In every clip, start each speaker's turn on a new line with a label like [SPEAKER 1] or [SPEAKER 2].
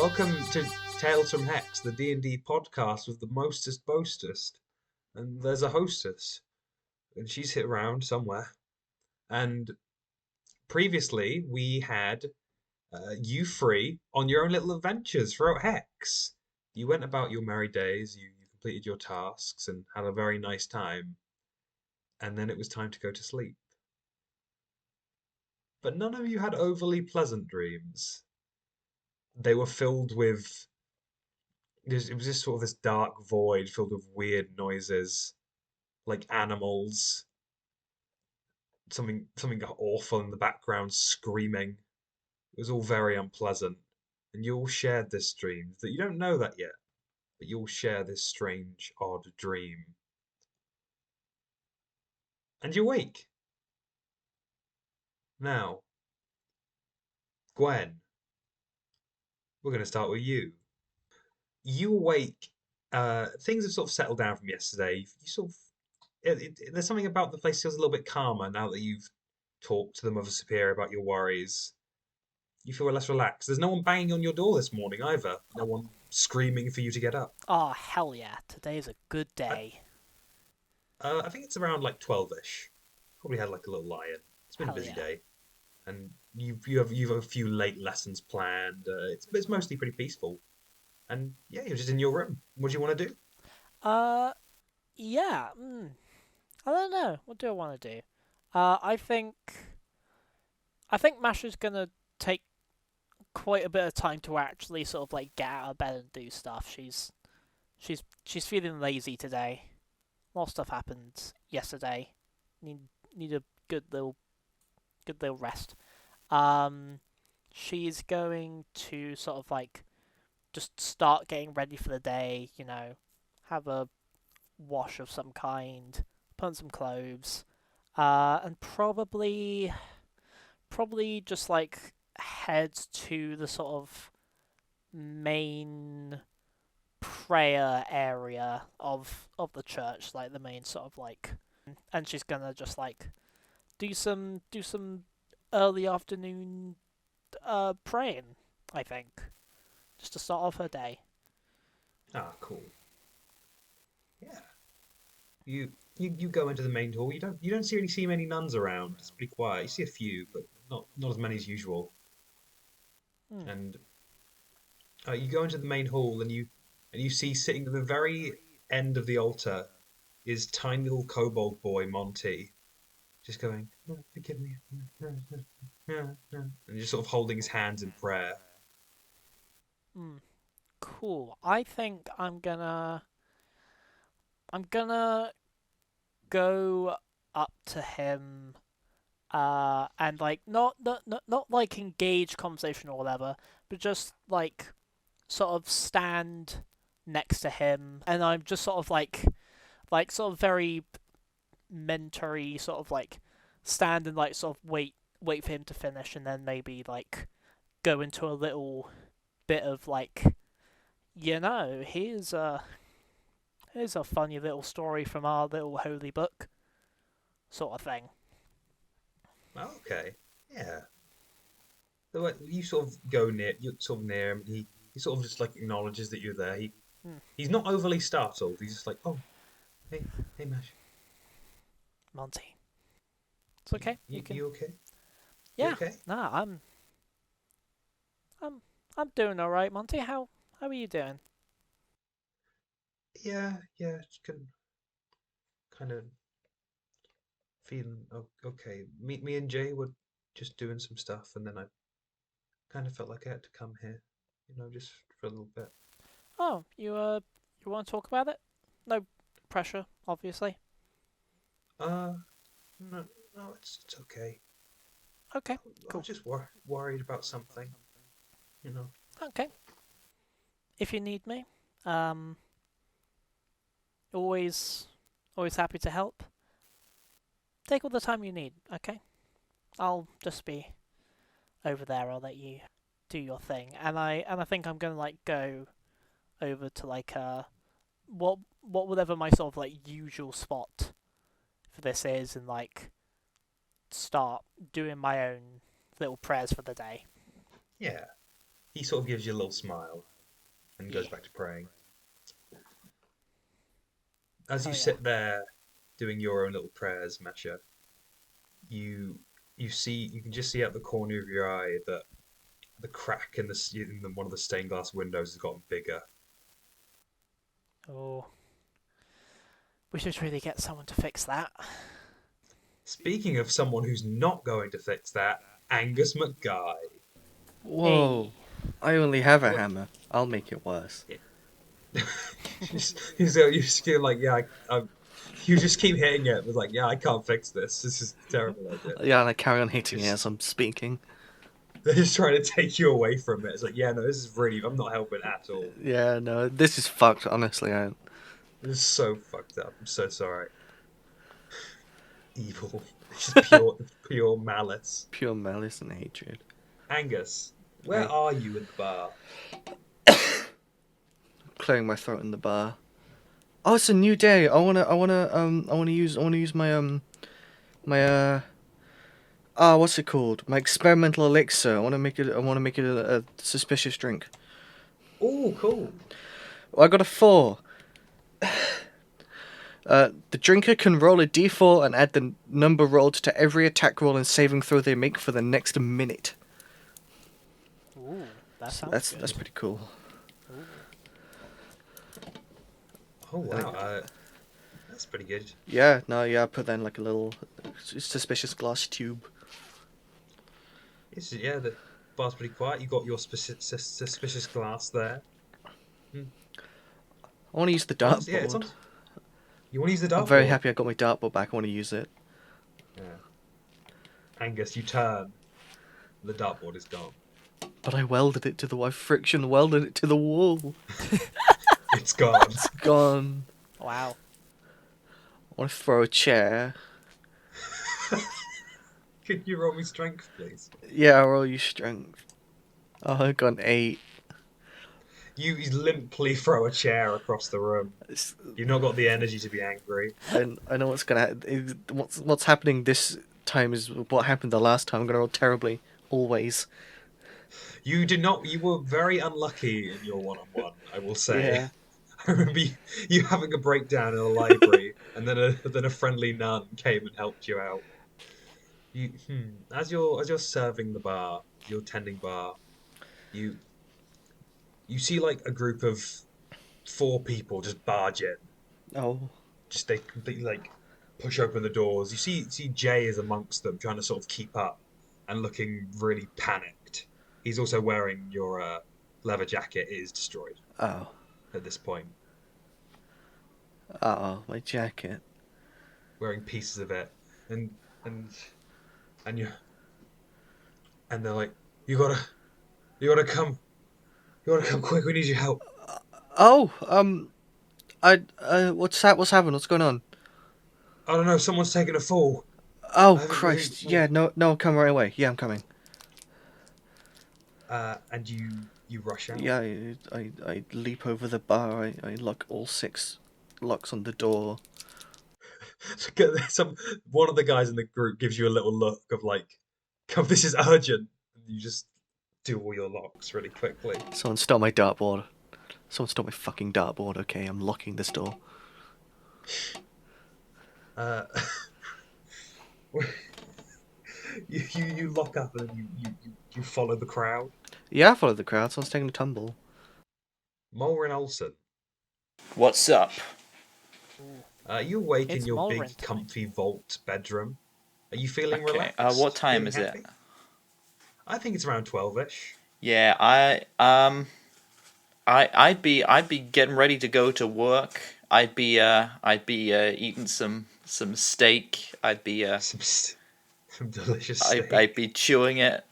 [SPEAKER 1] Welcome to Tales from Hex, the D&D podcast with the mostest boastest. And there's a hostess, and she's hit around somewhere. And previously, we had you free on your own little adventures throughout Hex. You went about your merry days, you completed your tasks, and had a very nice time. And then it was time to go to sleep. But none of you had overly pleasant dreams. They were filled with it was just sort of this dark void filled with weird noises, like animals, something awful in the background screaming. It was all very unpleasant, and you all shared this dream. That you don't know that yet, but you all share this strange, odd dream. And you wake. Now, Gwen, we're going to start with you. You awake. Things have sort of settled down from yesterday. You sort of there's something about the place feels a little bit calmer now that you've talked to the Mother Superior about your worries. You feel less relaxed. There's no one banging on your door this morning either. No one screaming for you to get up.
[SPEAKER 2] Oh, hell yeah. Today's a good
[SPEAKER 1] I,
[SPEAKER 2] day.
[SPEAKER 1] I think it's around like 12ish. Probably had like a little lie-in. It's been a
[SPEAKER 2] Hell
[SPEAKER 1] busy
[SPEAKER 2] yeah.
[SPEAKER 1] day, and you have a few late lessons planned. It's mostly pretty peaceful, and yeah, you're just in your room. What do you want to do?
[SPEAKER 2] Uh, yeah. I don't know. What do I want to do? I think Masha's gonna take quite a bit of time to actually sort of like get out of bed and do stuff. She's feeling lazy today. A lot of stuff happened yesterday. Need need a good little rest. Um, she's going to sort of like just start getting ready for the day. Have a wash of some kind, put on some clothes, and probably just like head to the sort of main prayer area of the church, like the main sort of like, and she's gonna just like do some early afternoon praying, I think, just to start off her day.
[SPEAKER 1] Ah, cool. Yeah. You go into the main hall. You don't really see many nuns around. It's pretty quiet. You see a few, but not as many as usual.
[SPEAKER 2] Hmm.
[SPEAKER 1] And you go into the main hall, and you see sitting at the very end of the altar is tiny little kobold boy Monty, just going, "Oh, forgive me," and just sort of holding his hands in prayer.
[SPEAKER 2] Hmm. Cool. I think I'm gonna go up to him and like not like engage conversation or whatever, but just like sort of stand next to him, and I'm just sort of like sort of very mentory, sort of like stand and like sort of wait for him to finish, and then maybe like go into a little bit of like, here's a funny little story from our little holy book, sort of thing.
[SPEAKER 1] Oh, okay, yeah. So like, you sort of go near, you sort of near him. He sort of just like acknowledges that you're there.
[SPEAKER 2] Hmm.
[SPEAKER 1] He's not overly startled. He's just like, "Oh, hey, hey, Mash,
[SPEAKER 2] Monty, it's okay. You can.
[SPEAKER 1] you okay? You
[SPEAKER 2] Yeah.
[SPEAKER 1] okay?"
[SPEAKER 2] Nah, I'm I'm doing all right, Monty. How are you doing?
[SPEAKER 1] Yeah, yeah. Just kind of feeling okay. Me and Jay were just doing some stuff, and then I kind of felt like I had to come here, just for a little bit.
[SPEAKER 2] Oh, you want to talk about it? No pressure, obviously.
[SPEAKER 1] Uh, no, no, it's okay.
[SPEAKER 2] Okay,
[SPEAKER 1] I was
[SPEAKER 2] cool.
[SPEAKER 1] just worried about something, you know.
[SPEAKER 2] Okay. If you need me, um, always always happy to help. Take all the time you need. Okay. I'll just be over there. I'll let you do your thing, and I think I'm gonna like go over to like what whatever my sort of like usual spot for this is, and like start doing my own little prayers for the day.
[SPEAKER 1] Yeah, he sort of gives you a little smile and
[SPEAKER 2] Yeah.
[SPEAKER 1] goes back to praying. As
[SPEAKER 2] Oh
[SPEAKER 1] you
[SPEAKER 2] yeah.
[SPEAKER 1] sit there doing your own little prayers, Masha, you you can just see out the corner of your eye that the crack in one of the stained glass windows has gotten bigger.
[SPEAKER 2] Oh, we should really get someone to fix that.
[SPEAKER 1] Speaking of someone who's not going to fix that, Angus McGuy.
[SPEAKER 3] Whoa.
[SPEAKER 2] Hey.
[SPEAKER 3] I only have a
[SPEAKER 1] What?
[SPEAKER 3] hammer. I'll make it worse.
[SPEAKER 1] You just feel like, yeah, you just keep hitting it. It's like, yeah, I can't fix this. This is a terrible idea.
[SPEAKER 3] Yeah, and I carry on hitting it
[SPEAKER 1] Just,
[SPEAKER 3] as I'm speaking.
[SPEAKER 1] they're just trying to take you away from it. It's like, yeah, no, this is really, I'm not helping at all.
[SPEAKER 3] Yeah, no, this is fucked, honestly.
[SPEAKER 1] This is so fucked up. I'm so sorry. Evil. It's just pure malice.
[SPEAKER 3] Pure malice and hatred.
[SPEAKER 1] Angus, where
[SPEAKER 3] Hey,
[SPEAKER 1] are you in the bar?
[SPEAKER 3] clearing my throat in the bar. Oh, it's a new day. I wanna use my what's it called? My experimental elixir. I wanna make it a suspicious drink.
[SPEAKER 1] Oh, cool.
[SPEAKER 3] Well, I got a 4. The drinker can roll a d4 and add the number rolled to every attack roll and saving throw they make for the next minute.
[SPEAKER 2] Ooh, that
[SPEAKER 3] So
[SPEAKER 2] sounds
[SPEAKER 3] that's
[SPEAKER 2] good.
[SPEAKER 3] pretty cool.
[SPEAKER 2] Ooh.
[SPEAKER 1] Oh, wow. That's pretty good.
[SPEAKER 3] Yeah, no, yeah, I put that in like a little suspicious glass tube.
[SPEAKER 1] Yeah, the bar's pretty quiet. You got your suspicious glass there. Hmm.
[SPEAKER 3] I want to use the
[SPEAKER 1] Honestly, yeah, it's
[SPEAKER 3] dartboard.
[SPEAKER 1] on. You want to use the
[SPEAKER 3] I'm very
[SPEAKER 1] dartboard?
[SPEAKER 3] happy I got my dartboard back. I want to use it.
[SPEAKER 1] Yeah. Angus, you turn. The dartboard is gone.
[SPEAKER 3] But I welded it to the... I friction welded it to the wall.
[SPEAKER 1] It's gone.
[SPEAKER 3] It's gone.
[SPEAKER 2] Wow.
[SPEAKER 3] I want to throw a chair.
[SPEAKER 1] Can you roll me strength, please?
[SPEAKER 3] Yeah, I'll roll you strength. Oh, I got an 8.
[SPEAKER 1] You limply throw a chair across the room.
[SPEAKER 3] It's,
[SPEAKER 1] You've not got the energy to be angry.
[SPEAKER 3] I know what's gonna... What's happening this time is what happened the last time. I'm gonna roll terribly. Always.
[SPEAKER 1] You did not. You were very unlucky in your one-on-one, I will say.
[SPEAKER 3] Yeah.
[SPEAKER 1] I remember you having a breakdown in a library, and then a friendly nun came and helped you out. As you're serving the bar, you're tending bar. You you see like a group of 4 people just barge in.
[SPEAKER 3] Oh.
[SPEAKER 1] Just they completely like push open the doors. You see Jay is amongst them, trying to sort of keep up and looking really panicked. He's also wearing your leather jacket. It is destroyed
[SPEAKER 3] Oh.
[SPEAKER 1] at this point.
[SPEAKER 3] Oh, my jacket.
[SPEAKER 1] Wearing pieces of it, and and and you and they're like, you gotta come, you gotta come quick. We need your help.
[SPEAKER 3] Oh, what's that? What's happened? What's going on?
[SPEAKER 1] I don't know. Someone's taken a fall.
[SPEAKER 3] Oh,
[SPEAKER 1] I think
[SPEAKER 3] Christ. Yeah, no, I'll come right away. Yeah, I'm coming.
[SPEAKER 1] and you rush out.
[SPEAKER 3] Yeah, I leap over the bar. I lock all 6 locks on the door.
[SPEAKER 1] One of the guys in the group gives you a little look of like, "Come, this is urgent." And you just do all your locks really quickly.
[SPEAKER 3] Someone stole my dartboard. Someone stole my fucking dartboard. Okay, I'm locking this door.
[SPEAKER 1] Uh, you lock up and then you follow the crowd.
[SPEAKER 3] Yeah, I followed the crowd. Someone's taking a tumble.
[SPEAKER 1] Molrin Olsen,
[SPEAKER 4] What's up?
[SPEAKER 1] you awake in
[SPEAKER 2] It's
[SPEAKER 1] your
[SPEAKER 2] Molrin
[SPEAKER 1] big,
[SPEAKER 2] time.
[SPEAKER 1] comfy vault bedroom. Are you feeling
[SPEAKER 4] Okay.
[SPEAKER 1] relaxed?
[SPEAKER 4] What time
[SPEAKER 1] Feeling
[SPEAKER 4] is it?
[SPEAKER 1] happy? I think it's around 12ish.
[SPEAKER 4] Yeah, I'd be getting ready to go to work. I'd be eating some steak.
[SPEAKER 1] Some delicious
[SPEAKER 4] I'd
[SPEAKER 1] steak.
[SPEAKER 4] be chewing it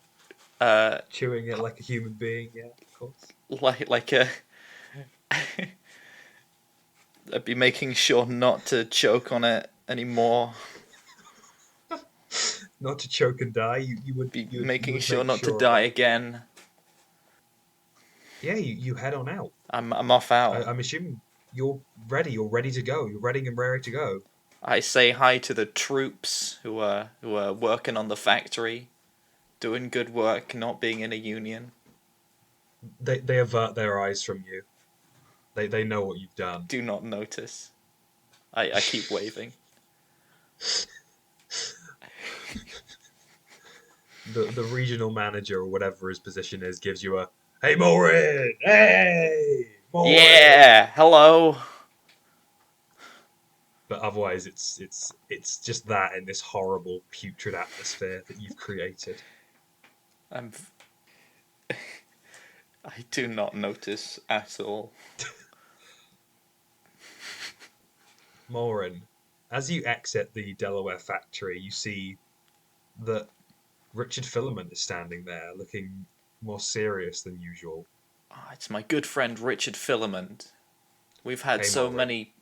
[SPEAKER 1] Chewing it like a human being. Yeah, of course.
[SPEAKER 4] like a I'd be making sure not to choke on it anymore.
[SPEAKER 1] Not to choke and die. You would
[SPEAKER 4] Be
[SPEAKER 1] you would,
[SPEAKER 4] making
[SPEAKER 1] you would
[SPEAKER 4] sure
[SPEAKER 1] make
[SPEAKER 4] not
[SPEAKER 1] sure
[SPEAKER 4] to
[SPEAKER 1] of
[SPEAKER 4] die
[SPEAKER 1] that.
[SPEAKER 4] again.
[SPEAKER 1] Yeah, you head on out.
[SPEAKER 4] I'm off out.
[SPEAKER 1] I'm assuming you're ready. You're ready to go. You're ready and raring to go.
[SPEAKER 4] I say hi to the troops who are working on the factory, doing good work, not being in a union.
[SPEAKER 1] They avert their eyes from you. They know what you've done.
[SPEAKER 4] Do not notice. I keep waving.
[SPEAKER 1] The regional manager or whatever his position is gives you a "Hey Molrin! Hey Molrin!"
[SPEAKER 4] Yeah, hello.
[SPEAKER 1] But otherwise, it's just that in this horrible putrid atmosphere that you've created.
[SPEAKER 4] I do not notice at all.
[SPEAKER 1] Molrin, as you exit the Delaware factory, you see that Richard Filament is standing there, looking more serious than usual.
[SPEAKER 4] Oh, it's my good friend Richard Filament. We've had
[SPEAKER 1] Hey,
[SPEAKER 4] so
[SPEAKER 1] Molrin.
[SPEAKER 4] many.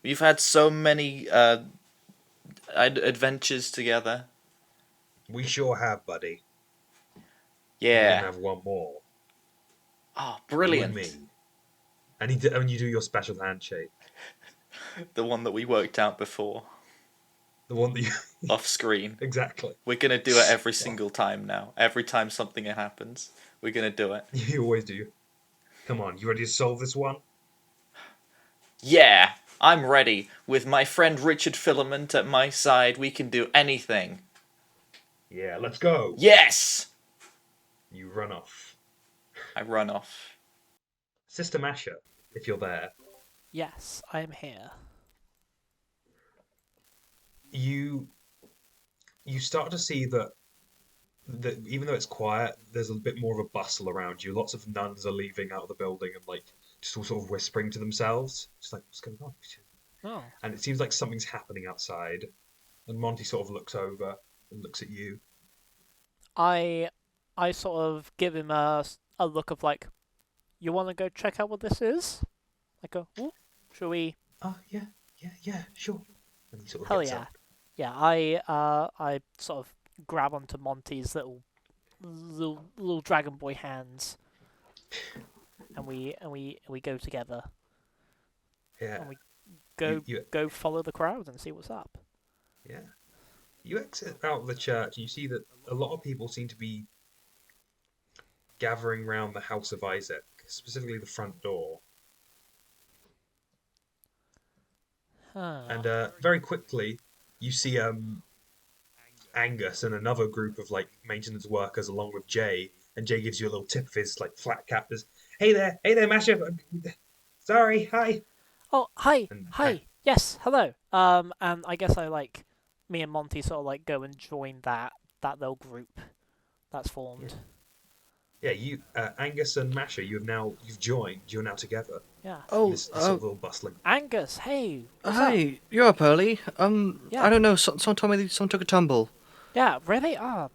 [SPEAKER 4] We've had so many adventures together.
[SPEAKER 1] We sure have, buddy. We're
[SPEAKER 4] Yeah.
[SPEAKER 1] gonna have one more.
[SPEAKER 4] Oh,
[SPEAKER 1] You
[SPEAKER 4] brilliant.
[SPEAKER 1] and me. And you do your special handshake.
[SPEAKER 4] The one that we worked out before,
[SPEAKER 1] The one that you...
[SPEAKER 4] off screen.
[SPEAKER 1] Exactly.
[SPEAKER 4] We're gonna do it every single time now. Every time something happens, we're gonna do it.
[SPEAKER 1] You always do. Come on, you ready to solve this one?
[SPEAKER 4] Yeah, I'm ready. With my friend Richard Filament at my side, we can do anything.
[SPEAKER 1] Yeah, let's go.
[SPEAKER 4] Yes!
[SPEAKER 1] You run off.
[SPEAKER 4] I run off.
[SPEAKER 1] Sister Masha, if you're there,
[SPEAKER 2] Yes, I am here.
[SPEAKER 1] you start to see that even though it's quiet, there's a bit more of a bustle around you. Lots of nuns are leaving out of the building and like just all sort of whispering to themselves. Just like, what's going on?
[SPEAKER 2] Oh.
[SPEAKER 1] And it seems like something's happening outside. And Monty sort of looks over and looks at you.
[SPEAKER 2] I sort of give him a look of like, you want to go check out what this is? I go, ooh, should we?
[SPEAKER 1] Oh, yeah, sure. And he sort of
[SPEAKER 2] Hell
[SPEAKER 1] gets
[SPEAKER 2] yeah.
[SPEAKER 1] up.
[SPEAKER 2] Yeah, I sort of grab onto Monty's little dragon boy hands, and we go together.
[SPEAKER 1] Yeah.
[SPEAKER 2] And we go
[SPEAKER 1] You-
[SPEAKER 2] go follow the crowd and see what's up.
[SPEAKER 1] Yeah. You exit out of the church, and you see that a lot of people seem to be gathering round the House of Isaac, specifically the front door.
[SPEAKER 2] Huh.
[SPEAKER 1] And very quickly, you see Angus and another group of like maintenance workers along with Jay, and Jay gives you a little tip of his like flat cap. As, hey there, Masha. Sorry, hi.
[SPEAKER 2] Oh, hi,
[SPEAKER 1] And
[SPEAKER 2] hi. Yes, hello. And I guess me and Monty sort of like go and join that little group that's formed.
[SPEAKER 1] Yeah, you Angus and Masha, you've joined. You're now together.
[SPEAKER 2] Yeah.
[SPEAKER 3] Oh,
[SPEAKER 1] This sort of little bustling.
[SPEAKER 2] Angus, hey. What's up?
[SPEAKER 3] hi, you're up early.
[SPEAKER 2] Yeah.
[SPEAKER 3] I don't know. Someone told me that someone took a tumble.
[SPEAKER 2] Yeah, really? Oh,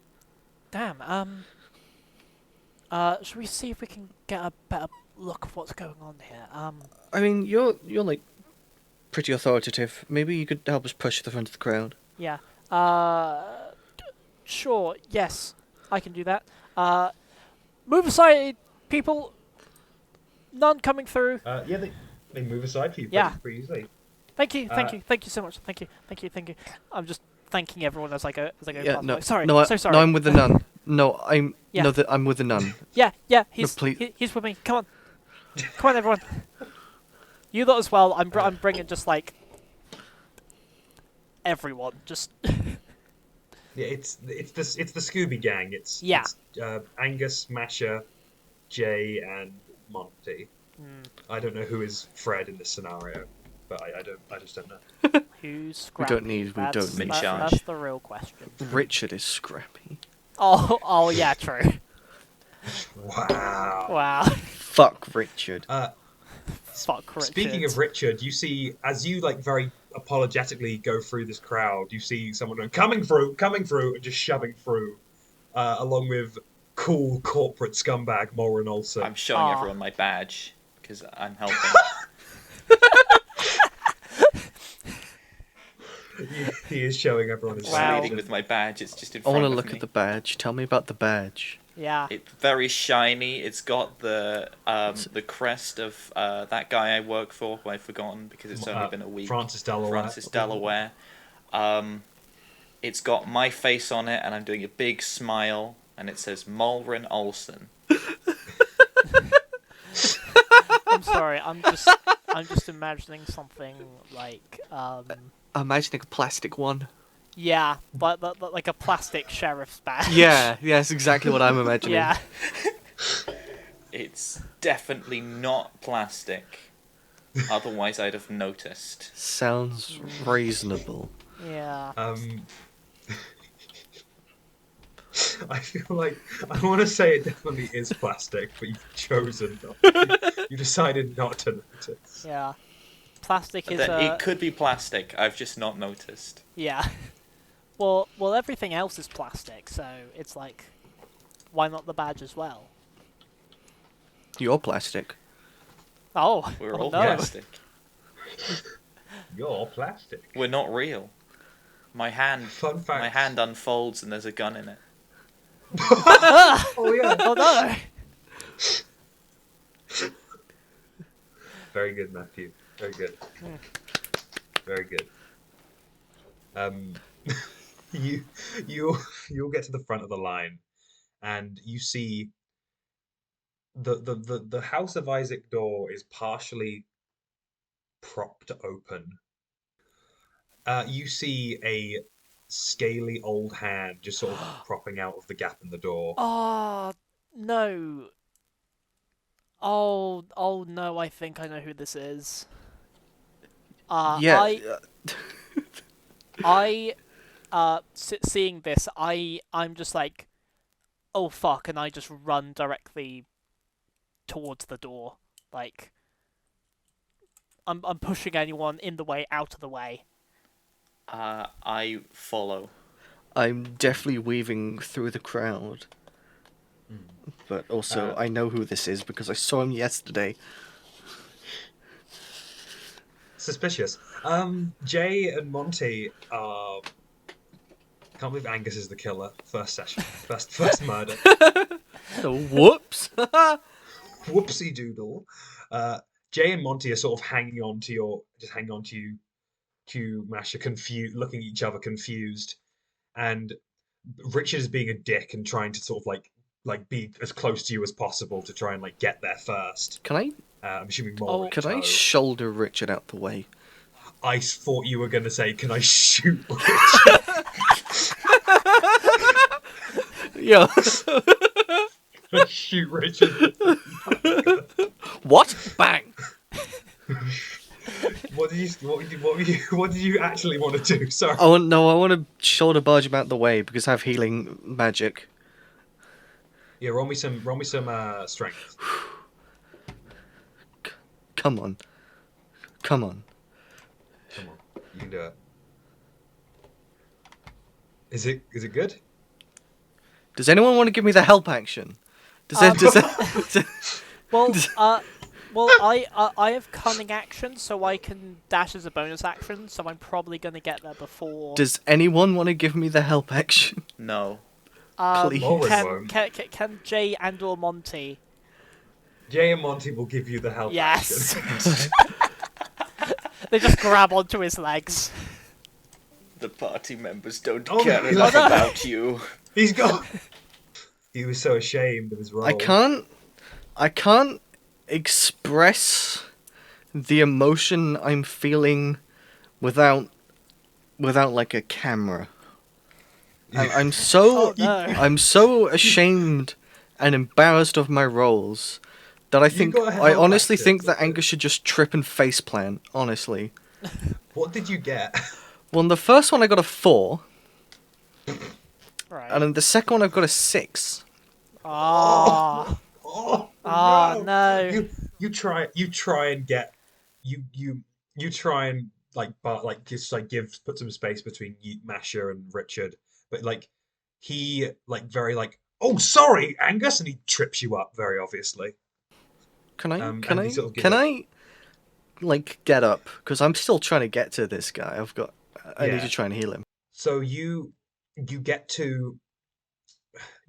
[SPEAKER 2] damn. Should we see if we can get a better look of what's going on here?
[SPEAKER 3] I mean, you're like pretty authoritative. Maybe you could help us push to the front of the crowd.
[SPEAKER 2] Yeah. Sure. Yes, I can do that. Move aside, people. None coming through.
[SPEAKER 1] Yeah, they move aside for you
[SPEAKER 2] Yeah.
[SPEAKER 1] pretty easily.
[SPEAKER 2] Thank you so much. Thank you. I'm just thanking everyone as I go
[SPEAKER 3] Yeah,
[SPEAKER 2] past.
[SPEAKER 3] no,
[SPEAKER 2] Like, sorry,
[SPEAKER 3] no,
[SPEAKER 2] so sorry.
[SPEAKER 3] no, I'm with the nun. No,
[SPEAKER 2] Yeah.
[SPEAKER 3] I'm with the nun.
[SPEAKER 2] Yeah, he's
[SPEAKER 3] please.
[SPEAKER 2] he's with me. Come on, everyone. You lot as well. I'm bringing just like everyone. Just
[SPEAKER 1] Yeah, it's the Scooby Gang. It's
[SPEAKER 2] Yeah.
[SPEAKER 1] Angus, Masha, Jay, and Monty.
[SPEAKER 2] Mm.
[SPEAKER 1] I don't know who is Fred in this scenario, but I just don't know.
[SPEAKER 2] who's
[SPEAKER 3] We
[SPEAKER 2] scrappy?
[SPEAKER 3] don't need
[SPEAKER 4] In charge.
[SPEAKER 2] That's the real question.
[SPEAKER 3] Richard is scrappy.
[SPEAKER 2] Oh yeah, true.
[SPEAKER 1] Wow.
[SPEAKER 2] Wow.
[SPEAKER 3] Fuck Richard.
[SPEAKER 2] Fuck Richard.
[SPEAKER 1] Speaking of Richard, you see as you like very apologetically go through this crowd, you see someone going, coming through, and just shoving through, along with cool corporate scumbag Molrin Olsen.
[SPEAKER 4] I'm showing
[SPEAKER 2] Aw.
[SPEAKER 4] everyone my badge because I'm helping.
[SPEAKER 1] He is showing everyone his
[SPEAKER 2] Wow.
[SPEAKER 1] badge.
[SPEAKER 4] Leading with my badge. It's just in
[SPEAKER 3] I
[SPEAKER 4] front
[SPEAKER 3] want to
[SPEAKER 4] of
[SPEAKER 3] look
[SPEAKER 4] me.
[SPEAKER 3] at the badge. Tell me about the badge.
[SPEAKER 2] Yeah.
[SPEAKER 4] It's very shiny. It's got the crest of that guy I work for, who I've forgotten because it's only been a week.
[SPEAKER 1] Francis Delaware.
[SPEAKER 4] Francis Delaware. It's got my face on it, and I'm doing a big smile, and it says Molrin Olsen.
[SPEAKER 2] I'm sorry. I'm just imagining something like
[SPEAKER 3] Imagining a plastic one.
[SPEAKER 2] yeah, but like a plastic sheriff's badge.
[SPEAKER 3] Yeah, that's exactly what I'm imagining.
[SPEAKER 2] Yeah.
[SPEAKER 4] It's definitely not plastic. Otherwise, I'd have noticed.
[SPEAKER 3] Sounds reasonable.
[SPEAKER 2] Yeah.
[SPEAKER 1] I feel like I want to say it definitely is plastic, but you've chosen not. You decided not to notice.
[SPEAKER 2] Yeah. Plastic is
[SPEAKER 4] It could be plastic. I've just not noticed.
[SPEAKER 2] yeah. Well, everything else is plastic, so it's like, why not the badge as well?
[SPEAKER 3] You're plastic.
[SPEAKER 2] Oh,
[SPEAKER 4] We're
[SPEAKER 2] oh
[SPEAKER 4] all
[SPEAKER 2] no.
[SPEAKER 4] plastic.
[SPEAKER 1] You're plastic.
[SPEAKER 4] We're not real. My hand unfolds and there's a gun in it.
[SPEAKER 1] Oh yeah.
[SPEAKER 2] Oh no.
[SPEAKER 1] Very good, Matthew. Very good. Very good. You'll get to the front of the line, and you see the House of Isaac door is partially propped open. You see a scaly old hand just sort of cropping out of the gap in the door.
[SPEAKER 2] Oh no. Oh no, I think I know who this is.
[SPEAKER 3] Yeah.
[SPEAKER 2] Seeing this, I'm just like, oh fuck, and I just run directly towards the door. Like, I'm pushing anyone in the way out of the way.
[SPEAKER 4] I follow.
[SPEAKER 3] I'm definitely weaving through the crowd. But also, I know who this is because I saw him yesterday.
[SPEAKER 1] Suspicious. Jay and Monty are. Can't believe Angus is the killer. First session. First murder.
[SPEAKER 3] Whoops!
[SPEAKER 1] Whoopsie doodle. Jay and Monty are sort of hanging on to you, Masha, looking at each other confused, and Richard is being a dick and trying to sort of like be as close to you as possible to try and like get there first.
[SPEAKER 3] Can I?
[SPEAKER 1] I'm assuming Molrin.
[SPEAKER 3] Can I shoulder Richard out the way?
[SPEAKER 1] I thought you were gonna say, "Can I shoot Richard?"
[SPEAKER 3] Yeah.
[SPEAKER 1] Shoot Richard.
[SPEAKER 3] What? Bang!
[SPEAKER 1] What did you actually want to do? Sorry.
[SPEAKER 3] Oh no, I want to shoulder barge him out the way because I have healing magic.
[SPEAKER 1] Yeah, roll me some strength.
[SPEAKER 3] Come on.
[SPEAKER 1] Come on, you can do it. Is it good?
[SPEAKER 3] Does anyone want to give me the help action?
[SPEAKER 2] Well, I have cunning action, so I can dash as a bonus action. So I'm probably gonna get there before.
[SPEAKER 3] Does anyone want to give me the help action?
[SPEAKER 4] No.
[SPEAKER 3] Please.
[SPEAKER 2] Can Jay and or Monty?
[SPEAKER 1] Jay and Monty will give you the help
[SPEAKER 2] Yes.
[SPEAKER 1] action.
[SPEAKER 2] They just grab onto his legs.
[SPEAKER 4] The party members don't
[SPEAKER 1] Oh
[SPEAKER 4] care
[SPEAKER 1] my
[SPEAKER 4] enough
[SPEAKER 1] God.
[SPEAKER 4] about you.
[SPEAKER 1] He's gone. He was so ashamed of his role.
[SPEAKER 3] I can't express the emotion I'm feeling without like a camera. I'm so
[SPEAKER 2] Oh, no.
[SPEAKER 3] I'm so ashamed and embarrassed of my roles that I honestly think that Angus should just trip and faceplant, honestly.
[SPEAKER 1] What did you get?
[SPEAKER 3] Well, in the first one I got a 4,
[SPEAKER 2] Right.
[SPEAKER 3] and in the second one I've got a 6.
[SPEAKER 2] Oh.
[SPEAKER 1] Oh,
[SPEAKER 2] Oh no.
[SPEAKER 1] You try and get you try and put some space between Masha and Richard, but like he like very like, oh sorry Angus, and he trips you up very obviously.
[SPEAKER 3] Can I
[SPEAKER 1] and he sort of
[SPEAKER 3] I like get up because I'm still trying to get to this guy. I need to try and heal him.
[SPEAKER 1] So you get to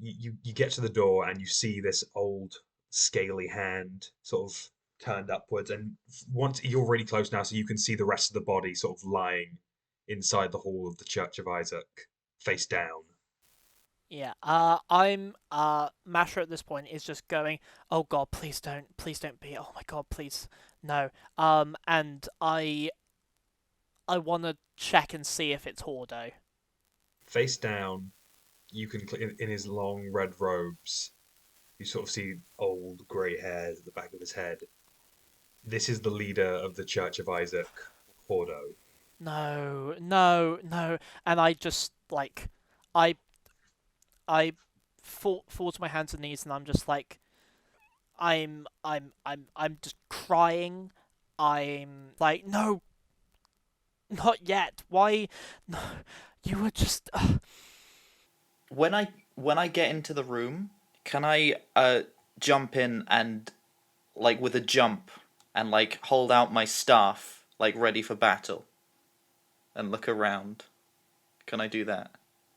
[SPEAKER 1] you get to the door and you see this old scaly hand sort of turned upwards, and once you're really close now, so you can see the rest of the body sort of lying inside the hall of the Church of Isaac, face down.
[SPEAKER 2] Yeah. I'm Masha at this point is just going, "Oh God, please don't be. Oh my God, please no." And I want to check and see if it's Hordo.
[SPEAKER 1] Face down, you can in his long red robes. You sort of see old grey hairs at the back of his head. This is the leader of the Church of Isaac, Hordo.
[SPEAKER 2] No, no, no. And I just like, I fall to my hands and knees, and I'm just like, I'm just crying. I'm like, no, not yet. Why? No, you were just.
[SPEAKER 4] When I get into the room, can I jump in and like with a jump and like hold out my staff like ready for battle and look around? Can I do that?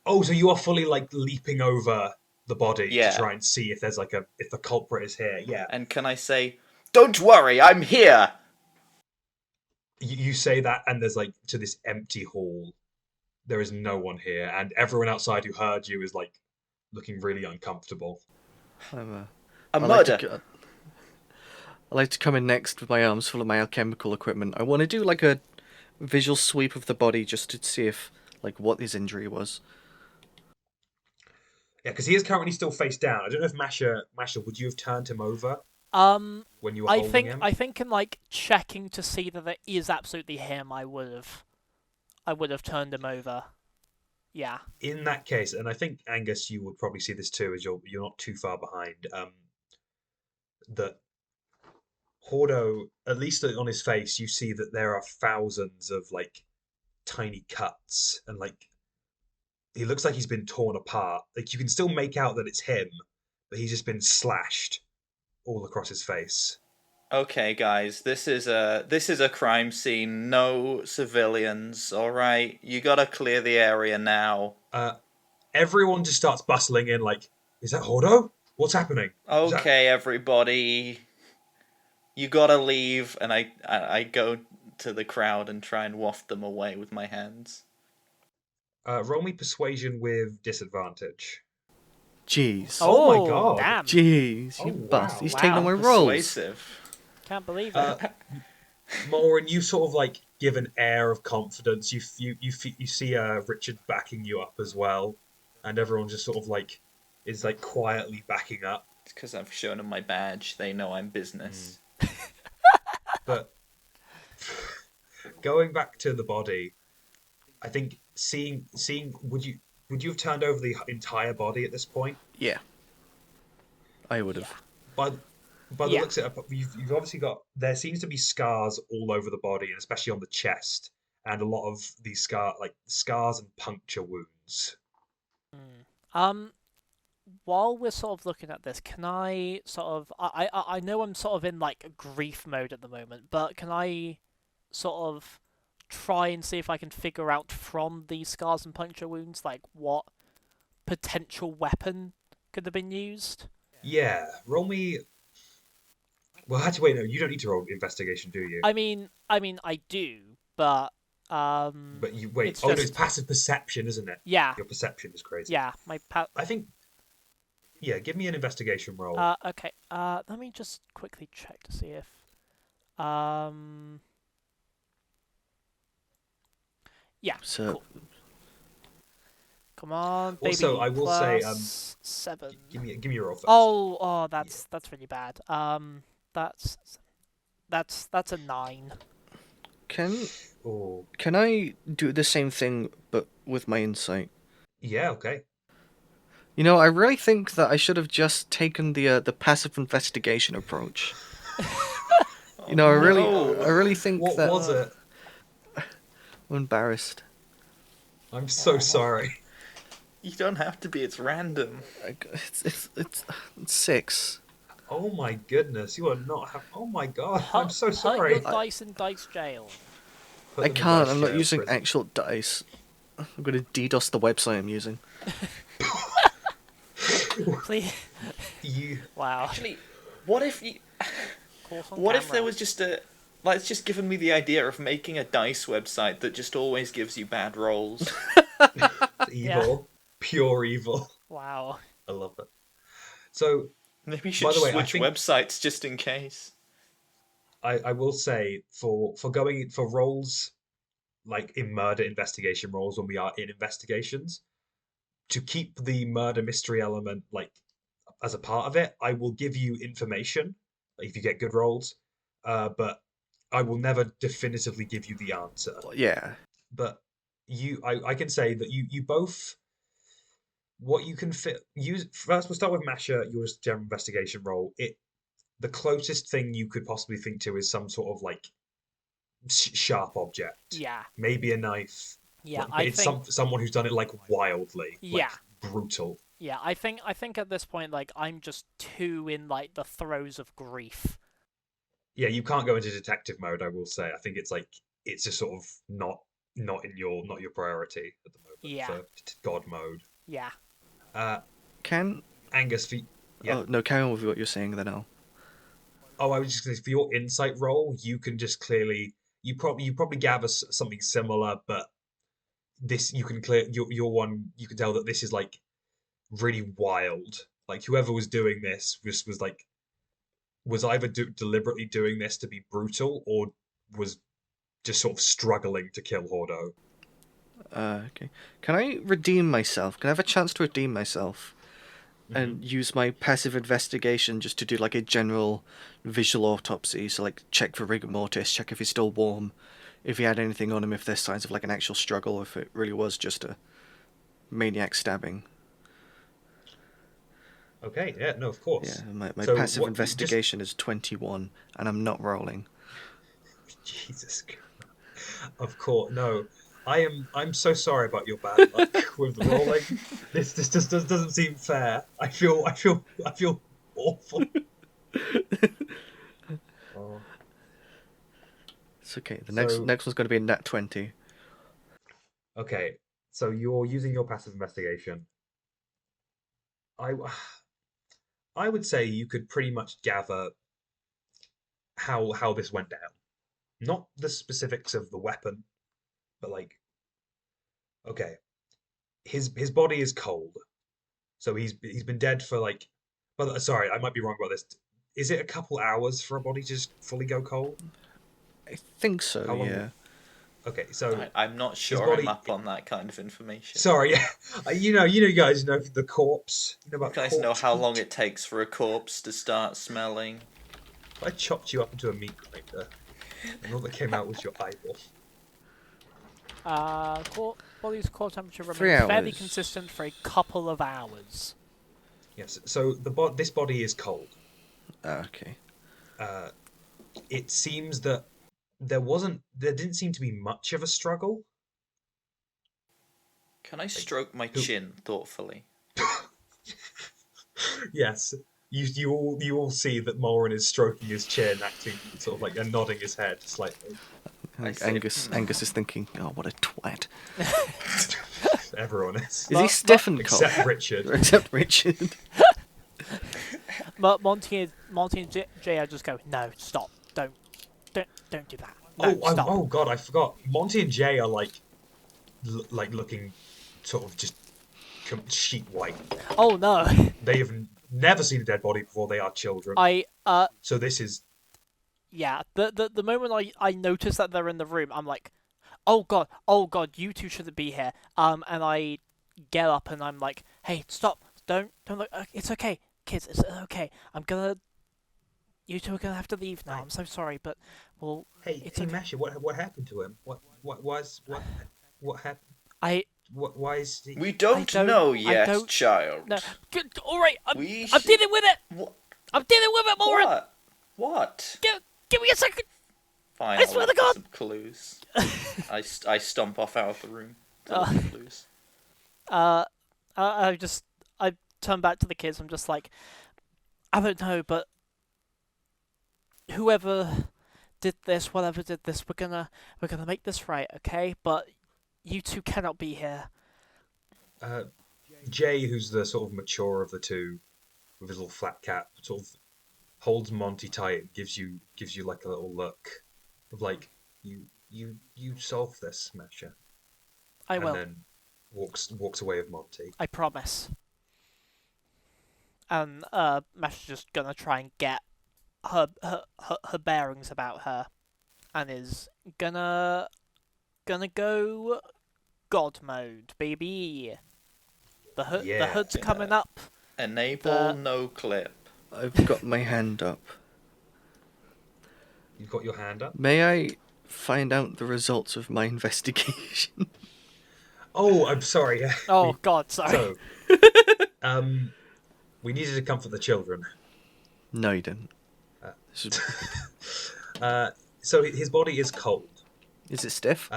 [SPEAKER 1] Oh, so you are fully like leaping over the body
[SPEAKER 4] Yeah.
[SPEAKER 1] to try and see if there's like if the culprit is here. Yeah.
[SPEAKER 4] And can I say, "Don't worry, I'm here"?
[SPEAKER 1] You say that, and there's like to this empty hall. There is no one here, and everyone outside who heard you is like looking really uncomfortable.
[SPEAKER 4] A murder.
[SPEAKER 3] I like to come in next with my arms full of my alchemical equipment. I want to do like a visual sweep of the body just to see if like what his injury was.
[SPEAKER 1] Yeah, because he is currently still face down. I don't know if Masha, would you have turned him over when you were holding him?
[SPEAKER 2] I think in like checking to see that it is absolutely him, I would have turned him over. Yeah.
[SPEAKER 1] In that case, and I think Angus, you would probably see this too, as you're not too far behind. That Hordo, at least on his face, you see that there are thousands of like tiny cuts, and like he looks like he's been torn apart. Like you can still make out that it's him, but he's just been slashed all across his face.
[SPEAKER 4] Okay, guys, this is a crime scene. No civilians. All right, you gotta clear the area now.
[SPEAKER 1] Everyone just starts bustling in. Like, is that Hordo? What's happening?
[SPEAKER 4] Okay, everybody, you gotta leave. And I go to the crowd and try and waft them away with my hands.
[SPEAKER 1] Roll me persuasion with disadvantage.
[SPEAKER 3] Jeez.
[SPEAKER 1] Oh my God.
[SPEAKER 2] Damn.
[SPEAKER 3] Jeez, you bust. He's taking all my rolls.
[SPEAKER 4] Persuasive.
[SPEAKER 2] Can't believe it.
[SPEAKER 1] Molrin, you sort of like give an air of confidence. You see Richard backing you up as well, and everyone just sort of like is like quietly backing up.
[SPEAKER 4] It's because I've shown them my badge. They know I'm business.
[SPEAKER 1] But going back to the body, I think seeing would you have turned over the entire body at this point?
[SPEAKER 3] Yeah. I would have.
[SPEAKER 1] By the looks of it, you've obviously got, there seems to be scars all over the body, and especially on the chest, and a lot of these scars and puncture wounds.
[SPEAKER 2] While we're sort of looking at this, can I sort of I know I'm sort of in like grief mode at the moment, but can I sort of try and see if I can figure out from these scars and puncture wounds like what potential weapon could have been used?
[SPEAKER 1] Yeah, roll me. Well, actually, wait, no, you don't need to roll investigation, do you?
[SPEAKER 2] I mean, I do, but
[SPEAKER 1] But you wait.
[SPEAKER 2] it's
[SPEAKER 1] No,
[SPEAKER 2] just-
[SPEAKER 1] it's passive perception, isn't it?
[SPEAKER 2] yeah,
[SPEAKER 1] Your perception is crazy.
[SPEAKER 2] yeah,
[SPEAKER 1] I think. Yeah, give me an investigation roll.
[SPEAKER 2] okay. Let me just quickly check to see if yeah,
[SPEAKER 3] So
[SPEAKER 2] cool. Come on, baby.
[SPEAKER 1] Also, I will say,
[SPEAKER 2] plus 7.
[SPEAKER 1] give me your roll first.
[SPEAKER 2] Oh, that's really bad. That's a 9.
[SPEAKER 3] can I do the same thing but with my insight?
[SPEAKER 1] Yeah, okay.
[SPEAKER 3] You know, I really think that I should have just taken the passive investigation approach. You know, I really think
[SPEAKER 1] What
[SPEAKER 3] that.
[SPEAKER 1] was it?
[SPEAKER 3] I'm embarrassed.
[SPEAKER 1] I'm so sorry.
[SPEAKER 4] You don't have to be. It's random.
[SPEAKER 3] It's 6.
[SPEAKER 1] Oh my goodness, you are not. Oh my God, I'm so
[SPEAKER 2] Put
[SPEAKER 1] sorry.
[SPEAKER 2] your dice in dice jail.
[SPEAKER 1] Put
[SPEAKER 3] I
[SPEAKER 1] them in
[SPEAKER 3] can't.
[SPEAKER 1] dice
[SPEAKER 3] I'm not
[SPEAKER 1] jail
[SPEAKER 3] using
[SPEAKER 1] prison.
[SPEAKER 3] actual dice. I'm going to DDoS the website I'm using.
[SPEAKER 2] Please.
[SPEAKER 1] You.
[SPEAKER 2] Wow.
[SPEAKER 4] Actually, what if you?
[SPEAKER 2] Caught on
[SPEAKER 4] What if there
[SPEAKER 2] camera.
[SPEAKER 4] was just a? Like, it's just given me the idea of making a dice website that just always gives you bad rolls.
[SPEAKER 1] Evil. Pure evil.
[SPEAKER 2] Wow.
[SPEAKER 1] I love it. So,
[SPEAKER 4] Maybe you
[SPEAKER 1] by
[SPEAKER 4] should
[SPEAKER 1] the way, I
[SPEAKER 4] switch
[SPEAKER 1] think
[SPEAKER 4] websites just in case.
[SPEAKER 1] I will say for going for roles like in murder investigation roles when we are in investigations, to keep the murder mystery element like as a part of it, I will give you information if you get good rolls, but I will never definitively give you the answer.
[SPEAKER 3] Yeah.
[SPEAKER 1] But I can say that you both what you can fit use first. We'll start with Masha. Your general investigation role. The closest thing you could possibly think to is some sort of like sharp object,
[SPEAKER 2] Yeah.
[SPEAKER 1] maybe a knife.
[SPEAKER 2] Yeah,
[SPEAKER 1] But
[SPEAKER 2] I
[SPEAKER 1] it's
[SPEAKER 2] think.
[SPEAKER 1] someone who's done it like wildly, like
[SPEAKER 2] Yeah.
[SPEAKER 1] brutal.
[SPEAKER 2] Yeah, I think at this point, like, I'm just too in like the throes of grief.
[SPEAKER 1] Yeah, you can't go into detective mode. I will say. I think it's like it's just sort of not in your priority at the moment
[SPEAKER 2] Yeah.
[SPEAKER 1] for God mode.
[SPEAKER 2] Yeah.
[SPEAKER 3] Can...
[SPEAKER 1] Angus, yeah.
[SPEAKER 3] Oh, no, carry on with what you're saying then, Al.
[SPEAKER 1] Oh, I was just going to say, for your insight roll, you can just clearly you probably gather something similar, but this you can clear your one. You can tell that this is like really wild. Like whoever was doing this was like was either deliberately doing this to be brutal or was just sort of struggling to kill Hordo.
[SPEAKER 3] Okay. Can I redeem myself? Can I have a chance to redeem myself? And use my passive investigation just to do like a general visual autopsy, so like check for rigor mortis, check if he's still warm, if he had anything on him, if there's signs of like an actual struggle, if it really was just a maniac stabbing.
[SPEAKER 1] Okay, yeah, no, of course.
[SPEAKER 3] Yeah, my
[SPEAKER 1] So
[SPEAKER 3] passive
[SPEAKER 1] what-
[SPEAKER 3] investigation is 21, and I'm not rolling.
[SPEAKER 1] Jesus, of course, no. I'm so sorry about your bad luck with the rolling. This just doesn't seem fair. I feel awful. Oh.
[SPEAKER 3] It's okay. The next
[SPEAKER 1] So-
[SPEAKER 3] next one's going to be a nat 20.
[SPEAKER 1] Okay, so you're using your passive investigation. I I would say you could pretty much gather how this went down. Not the specifics of the weapon, but like, okay, his body is cold, so he's been dead for like. But sorry, I might be wrong about this. Is it a couple hours for a body to just fully go cold?
[SPEAKER 3] I think so,
[SPEAKER 1] How long-
[SPEAKER 3] yeah.
[SPEAKER 1] Okay, so
[SPEAKER 4] I'm not sure
[SPEAKER 1] body-
[SPEAKER 4] I'm up on that kind of information.
[SPEAKER 1] sorry, yeah, you guys know the corpse. You know
[SPEAKER 4] You
[SPEAKER 1] about
[SPEAKER 4] guys know
[SPEAKER 1] corpse
[SPEAKER 4] how
[SPEAKER 1] heat?
[SPEAKER 4] long it takes for a corpse to start smelling.
[SPEAKER 1] If I chopped you up into a meat grinder, and all that came out was your eyeball.
[SPEAKER 2] Body's core temperature
[SPEAKER 3] 3
[SPEAKER 2] remains fairly
[SPEAKER 3] hours.
[SPEAKER 2] consistent for a couple of hours.
[SPEAKER 1] Yes, so this body is cold.
[SPEAKER 3] Okay.
[SPEAKER 1] It seems that there didn't seem to be much of a struggle.
[SPEAKER 4] Can I stroke my chin thoughtfully?
[SPEAKER 1] Yes, you all see that Molrin is stroking his chin, acting sort of like and nodding his head slightly.
[SPEAKER 3] Like
[SPEAKER 4] see.
[SPEAKER 3] Angus is thinking, oh, what a twat.
[SPEAKER 1] Everyone is,
[SPEAKER 3] Is he stiff and cold?
[SPEAKER 1] except Richard.
[SPEAKER 3] Except Richard.
[SPEAKER 2] Monty and Jay just go, no, stop, don't do that. No, stop.
[SPEAKER 1] Oh God, I forgot. Monty and Jay are like looking sort of just sheet white.
[SPEAKER 2] Oh no,
[SPEAKER 1] They have never seen a dead body before. They are children. So this is
[SPEAKER 2] yeah. The moment I notice that they're in the room, I'm like, oh god, you two shouldn't be here. And I get up and I'm like, hey, stop, don't look. It's okay, kids, it's okay. You two are gonna have to leave now. I'm so sorry, but well,
[SPEAKER 1] hey
[SPEAKER 2] it's okay.
[SPEAKER 1] Masha, what happened to him? What happened?
[SPEAKER 2] I
[SPEAKER 1] Why is he...
[SPEAKER 4] We don't
[SPEAKER 2] don't-
[SPEAKER 4] know
[SPEAKER 2] I
[SPEAKER 4] yet,
[SPEAKER 2] don't-
[SPEAKER 4] child.
[SPEAKER 2] no. All right, I'm
[SPEAKER 4] We
[SPEAKER 2] dealing with it.
[SPEAKER 4] What?
[SPEAKER 2] I'm dealing with it, Molrin.
[SPEAKER 4] What?
[SPEAKER 2] Give me a second.
[SPEAKER 4] Fine,
[SPEAKER 2] I
[SPEAKER 4] I'll
[SPEAKER 2] swear
[SPEAKER 4] look
[SPEAKER 2] to
[SPEAKER 4] for
[SPEAKER 2] God.
[SPEAKER 4] some clues. I stomp off out of the room to look for clues.
[SPEAKER 2] I turn back to the kids. I'm just like, I don't know, but whoever did this, whatever did this, we're gonna make this right, okay? But you two cannot be here.
[SPEAKER 1] Jay, who's the sort of mature of the two, with his little flat cap, sort of holds Monty tight and gives you like a little look of like you solve this, Masha.
[SPEAKER 2] I will.
[SPEAKER 1] And then walks away with Monty.
[SPEAKER 2] I promise. And Masha's just gonna try and get her bearings about her, and is gonna go God mode, baby. The
[SPEAKER 1] Yeah.
[SPEAKER 2] hood's coming up.
[SPEAKER 4] Enable no clip.
[SPEAKER 3] I've got my hand up.
[SPEAKER 1] You've got your hand up.
[SPEAKER 3] May I find out the results of my investigation?
[SPEAKER 1] Oh, I'm sorry.
[SPEAKER 2] Oh God, sorry.
[SPEAKER 1] So, we needed to comfort the children.
[SPEAKER 3] No, you didn't. This is-
[SPEAKER 1] So his body is cold.
[SPEAKER 3] Is it stiff?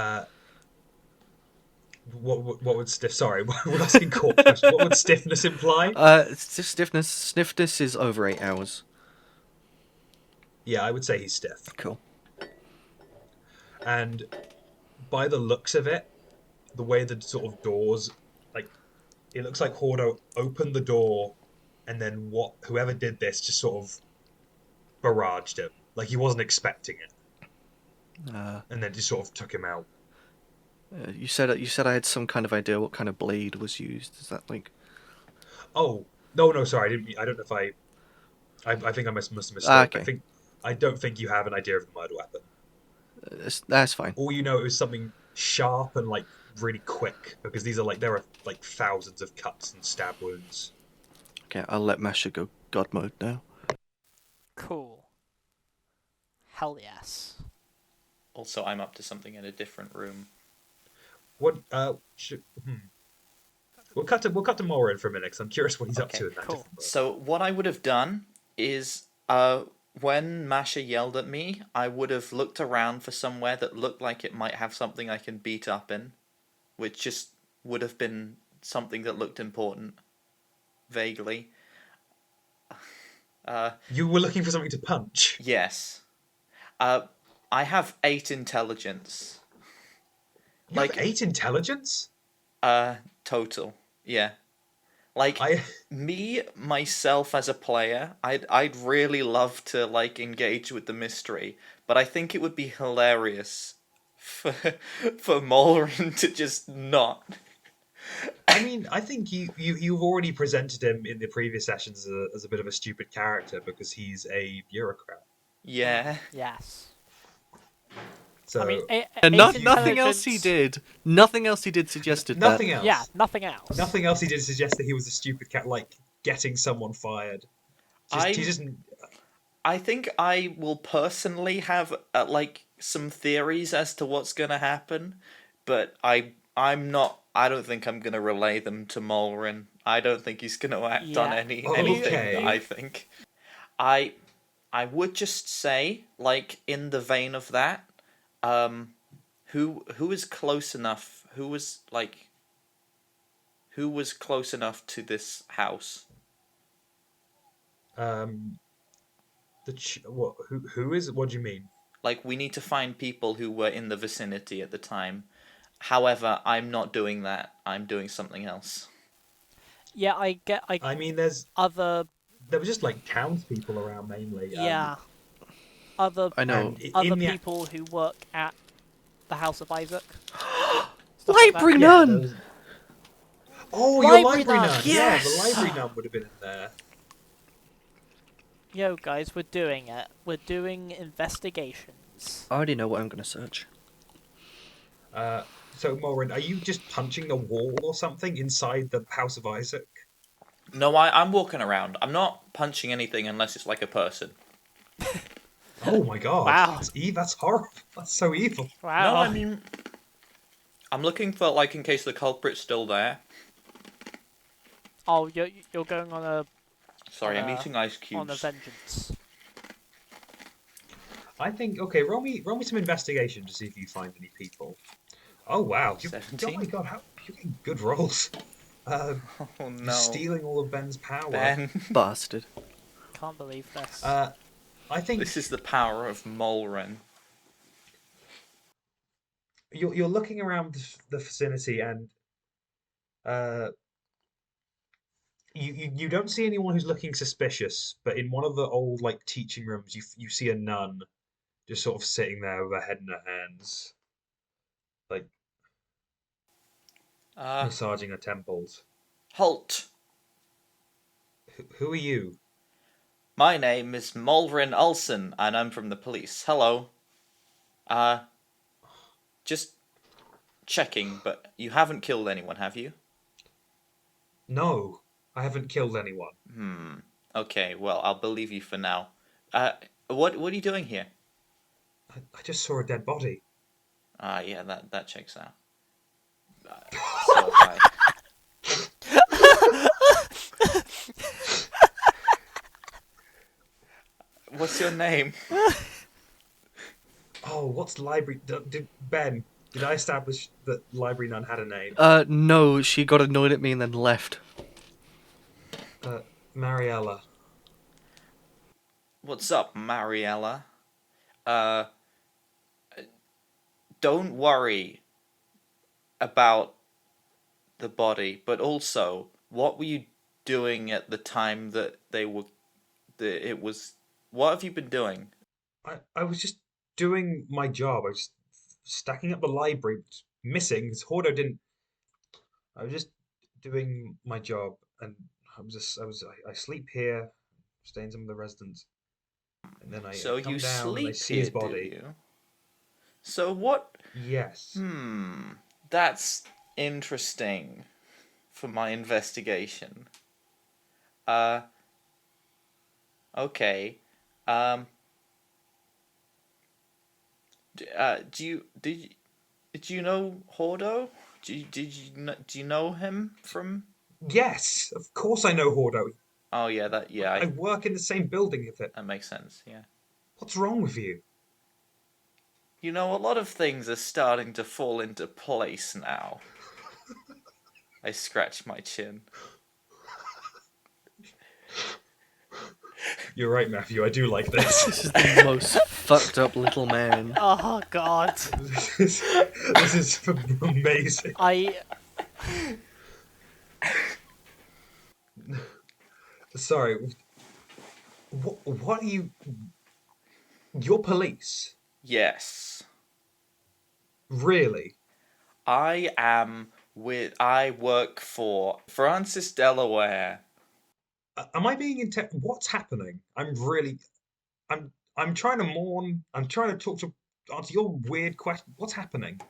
[SPEAKER 1] What would stiff? Sorry, we're asking court questions. What would stiffness imply?
[SPEAKER 3] Stiffness is over 8 hours.
[SPEAKER 1] Yeah, I would say he's stiff.
[SPEAKER 3] Cool.
[SPEAKER 1] And by the looks of it, the way the sort of doors, like, it looks like Hordo opened the door, and then whoever did this just sort of barraged him, like he wasn't expecting it, and then just sort of took him out.
[SPEAKER 3] You said I had some kind of idea what kind of blade was used. Is that like?
[SPEAKER 1] Oh no, sorry, I don't know if I think I must have misspoke.
[SPEAKER 3] Okay.
[SPEAKER 1] I don't think you have an idea of the murder weapon.
[SPEAKER 3] That's fine.
[SPEAKER 1] All you know is something sharp and like really quick, because there are like thousands of cuts and stab wounds.
[SPEAKER 3] Okay, I'll let Masha go God mode now.
[SPEAKER 2] Cool. Hell yes.
[SPEAKER 4] Also, I'm up to something in a different room.
[SPEAKER 1] What? We'll cut to Molrin for a minute, because I'm curious what he's up
[SPEAKER 4] Okay,
[SPEAKER 1] to in that
[SPEAKER 2] cool.
[SPEAKER 1] different room.
[SPEAKER 4] So what I would have done is, when Masha yelled at me, I would have looked around for somewhere that looked like it might have something I can beat up in, which just would have been something that looked important, vaguely.
[SPEAKER 1] You were looking for something to punch.
[SPEAKER 4] Yes. I have 8 intelligence.
[SPEAKER 1] You have 8 intelligence?
[SPEAKER 4] Total. Yeah. Like, me, myself as a player, I'd really love to, like, engage with the mystery, but I think it would be hilarious for Molrin to just not.
[SPEAKER 1] I mean, I think you've already presented him in the previous sessions as a bit of a stupid character, because he's a bureaucrat.
[SPEAKER 4] Yeah.
[SPEAKER 2] Yes.
[SPEAKER 1] So
[SPEAKER 2] I mean,
[SPEAKER 3] And
[SPEAKER 2] eight
[SPEAKER 3] nothing else he
[SPEAKER 2] intelligence-
[SPEAKER 3] did. Nothing else he did suggested
[SPEAKER 1] nothing
[SPEAKER 3] that.
[SPEAKER 1] else.
[SPEAKER 2] Yeah, nothing else.
[SPEAKER 1] Nothing else he did suggest that he was a stupid cat, like getting someone fired.
[SPEAKER 4] I think I will personally have like some theories as to what's gonna happen, but I'm not. I don't think I'm gonna relay them to Molrin. I don't think he's gonna act on
[SPEAKER 2] Yeah.
[SPEAKER 4] anything
[SPEAKER 1] Okay.
[SPEAKER 4] that I think. I would just say, like, in the vein of that, who is close enough? Who was close enough to this house?
[SPEAKER 1] What? Who is? What do you mean?
[SPEAKER 4] Like, we need to find people who were in the vicinity at the time. However, I'm not doing that. I'm doing something else.
[SPEAKER 2] Yeah, I
[SPEAKER 1] mean,
[SPEAKER 2] other.
[SPEAKER 1] there were just like townspeople around mainly.
[SPEAKER 2] Yeah. Other
[SPEAKER 3] I know.
[SPEAKER 2] other
[SPEAKER 1] in the-
[SPEAKER 2] people who work at the House of Isaac.
[SPEAKER 3] Library
[SPEAKER 1] Yeah,
[SPEAKER 3] nun.
[SPEAKER 1] those- Oh, your
[SPEAKER 2] Library
[SPEAKER 1] library
[SPEAKER 2] nun,
[SPEAKER 1] nun.
[SPEAKER 3] yes!
[SPEAKER 1] Yeah, the library nun would have been in there.
[SPEAKER 2] Yo, guys, we're doing it. We're doing investigations.
[SPEAKER 3] I already know what I'm gonna search.
[SPEAKER 1] So, Morin, are you just punching the wall or something inside the House of Isaac?
[SPEAKER 4] No, I'm walking around. I'm not punching anything unless it's like a person.
[SPEAKER 1] Oh my god.
[SPEAKER 2] Wow.
[SPEAKER 1] That's horrible. That's so evil.
[SPEAKER 2] Wow.
[SPEAKER 4] No, I mean, I'm looking for, like, in case the culprit's still there.
[SPEAKER 2] Oh, you're going on a
[SPEAKER 4] Sorry, I'm eating ice
[SPEAKER 2] on a
[SPEAKER 4] cubes.
[SPEAKER 2] vengeance.
[SPEAKER 1] I think, okay, roll me some investigation to see if you find any people. Oh wow. Oh
[SPEAKER 4] 17?
[SPEAKER 1] my god, you're getting good rolls.
[SPEAKER 4] Oh
[SPEAKER 1] You're
[SPEAKER 4] no.
[SPEAKER 1] stealing all of Ben's power.
[SPEAKER 4] Ben.
[SPEAKER 3] Bastard.
[SPEAKER 2] Can't believe this.
[SPEAKER 1] I think
[SPEAKER 4] This is the power of Molrin.
[SPEAKER 1] you're looking around the vicinity, and you don't see anyone who's looking suspicious, but in one of the old like teaching rooms you see a nun just sort of sitting there with her head in her hands, like massaging her temples.
[SPEAKER 4] Halt.
[SPEAKER 1] Who are you?
[SPEAKER 4] My name is Molrin Olsen, and I'm from the police. Hello. Just checking, but you haven't killed anyone, have you?
[SPEAKER 1] No, I haven't killed anyone.
[SPEAKER 4] Okay, well, I'll believe you for now. What are you doing here?
[SPEAKER 1] I just saw a dead body.
[SPEAKER 4] Yeah, that checks out. So hi. What's your name?
[SPEAKER 1] Oh, what's library? Ben, did I establish that library nun had a name?
[SPEAKER 3] No, she got annoyed at me and then left.
[SPEAKER 1] Mariella.
[SPEAKER 4] What's up, Mariella? Don't worry about the body, but also, what were you doing at the time that what have you been doing?
[SPEAKER 1] I was just doing my job. I was stacking up the library. It's missing. This Hordo didn't. I was just doing my job, and I sleep here, stay in some of the residents, and then I
[SPEAKER 4] So
[SPEAKER 1] come
[SPEAKER 4] you
[SPEAKER 1] down and I
[SPEAKER 4] sleep
[SPEAKER 1] see his
[SPEAKER 4] here, do
[SPEAKER 1] body.
[SPEAKER 4] you? So what?
[SPEAKER 1] Yes.
[SPEAKER 4] That's interesting for my investigation. Okay. Did you know Hordo? Do you know him from?
[SPEAKER 1] Yes, of course I know Hordo.
[SPEAKER 4] Oh yeah,
[SPEAKER 1] I work in the same building with it.
[SPEAKER 4] that makes sense. Yeah.
[SPEAKER 1] What's wrong with you?
[SPEAKER 4] You know, a lot of things are starting to fall into place now. I scratch my chin.
[SPEAKER 1] You're right, Matthew. I do like this.
[SPEAKER 3] This is the most fucked up little man.
[SPEAKER 2] Oh god.
[SPEAKER 1] This is amazing. Sorry. What are you? You're police?
[SPEAKER 4] Yes.
[SPEAKER 1] Really?
[SPEAKER 4] I work for Francis Delaware.
[SPEAKER 1] Am I being What's happening? I'm trying to mourn. I'm trying to talk to answer your weird question. What's happening?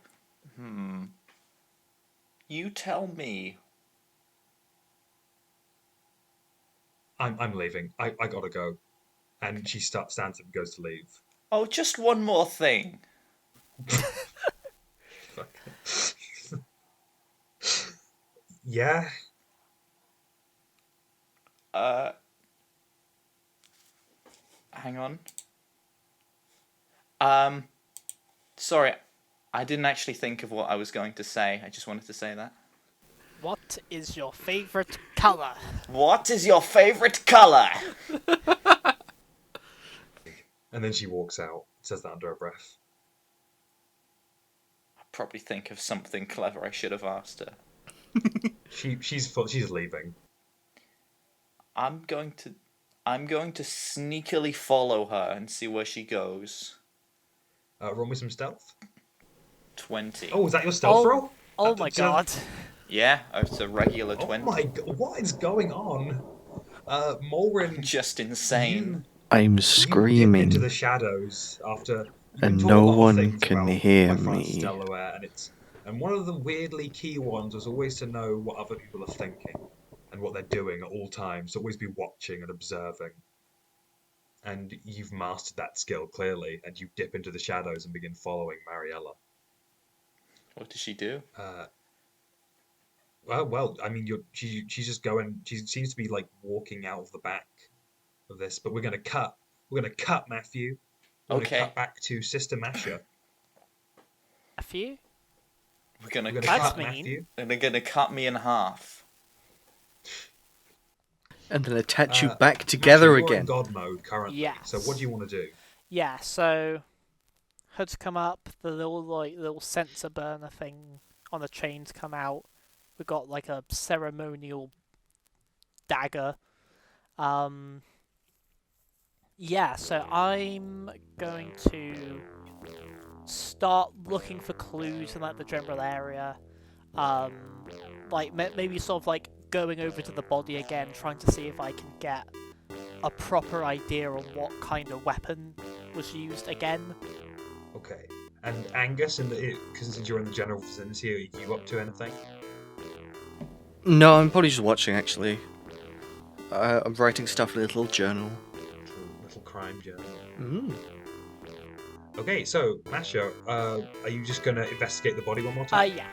[SPEAKER 4] You tell me.
[SPEAKER 1] I'm leaving. I gotta go. And she stands up and goes to leave.
[SPEAKER 4] Oh, just one more thing.
[SPEAKER 1] Yeah.
[SPEAKER 4] Hang on. Sorry, I didn't actually think of what I was going to say. I just wanted to say that.
[SPEAKER 2] What is your favorite color?
[SPEAKER 4] What is your favorite color?
[SPEAKER 1] And then she walks out. Says that under her breath.
[SPEAKER 4] I'll probably think of something clever I should have asked her.
[SPEAKER 1] She's leaving.
[SPEAKER 4] I'm going to sneakily follow her and see where she goes.
[SPEAKER 1] Roll me some stealth.
[SPEAKER 4] 20.
[SPEAKER 1] Oh, is that your stealth roll?
[SPEAKER 2] Oh my god.
[SPEAKER 4] Yeah, it's a regular
[SPEAKER 1] Oh
[SPEAKER 4] 20.
[SPEAKER 1] my god, what is going on? Molrin,
[SPEAKER 4] Just insane.
[SPEAKER 3] I'm
[SPEAKER 1] you dip
[SPEAKER 3] screaming,
[SPEAKER 1] into the shadows after you've been
[SPEAKER 3] and
[SPEAKER 1] taught
[SPEAKER 3] no
[SPEAKER 1] a lot of
[SPEAKER 3] one
[SPEAKER 1] things
[SPEAKER 3] can
[SPEAKER 1] about
[SPEAKER 3] hear
[SPEAKER 1] by Francis
[SPEAKER 3] me.
[SPEAKER 1] Delaware, and one of the weirdly key ones was always to know what other people are thinking and what they're doing at all times. To always be watching and observing. And you've mastered that skill clearly, and you dip into the shadows and begin following Mariella.
[SPEAKER 4] What does she do?
[SPEAKER 1] Well, I mean, she's just going. She seems to be like walking out of the back of this, but we're gonna cut. We're gonna cut Matthew. We're
[SPEAKER 4] Okay.
[SPEAKER 1] gonna cut back to Sister Masha.
[SPEAKER 2] A few?
[SPEAKER 4] We're gonna
[SPEAKER 1] We're gonna
[SPEAKER 2] That's
[SPEAKER 1] cut
[SPEAKER 2] mean.
[SPEAKER 1] Matthew.
[SPEAKER 4] and they're gonna cut me in half.
[SPEAKER 3] And then attach you back together
[SPEAKER 1] Matthew, you're in
[SPEAKER 3] again.
[SPEAKER 1] God mode currently.
[SPEAKER 2] Yes.
[SPEAKER 1] So what do you want to do?
[SPEAKER 2] Yeah, so hoods come up, the little sensor burner thing on the chains come out. We've got like a ceremonial dagger. Yeah, so I'm going to start looking for clues in like the general area. Like maybe sort of like going over to the body again, trying to see if I can get a proper idea on what kind of weapon was used again.
[SPEAKER 1] Okay. And Angus, since you're in the general vicinity, are you up to anything?
[SPEAKER 3] No, I'm probably just watching, actually. I'm writing stuff in a little journal.
[SPEAKER 1] Little crime journal.
[SPEAKER 3] Mm.
[SPEAKER 1] Okay, so, Masha, are you just going to investigate the body one more time?
[SPEAKER 2] Yeah.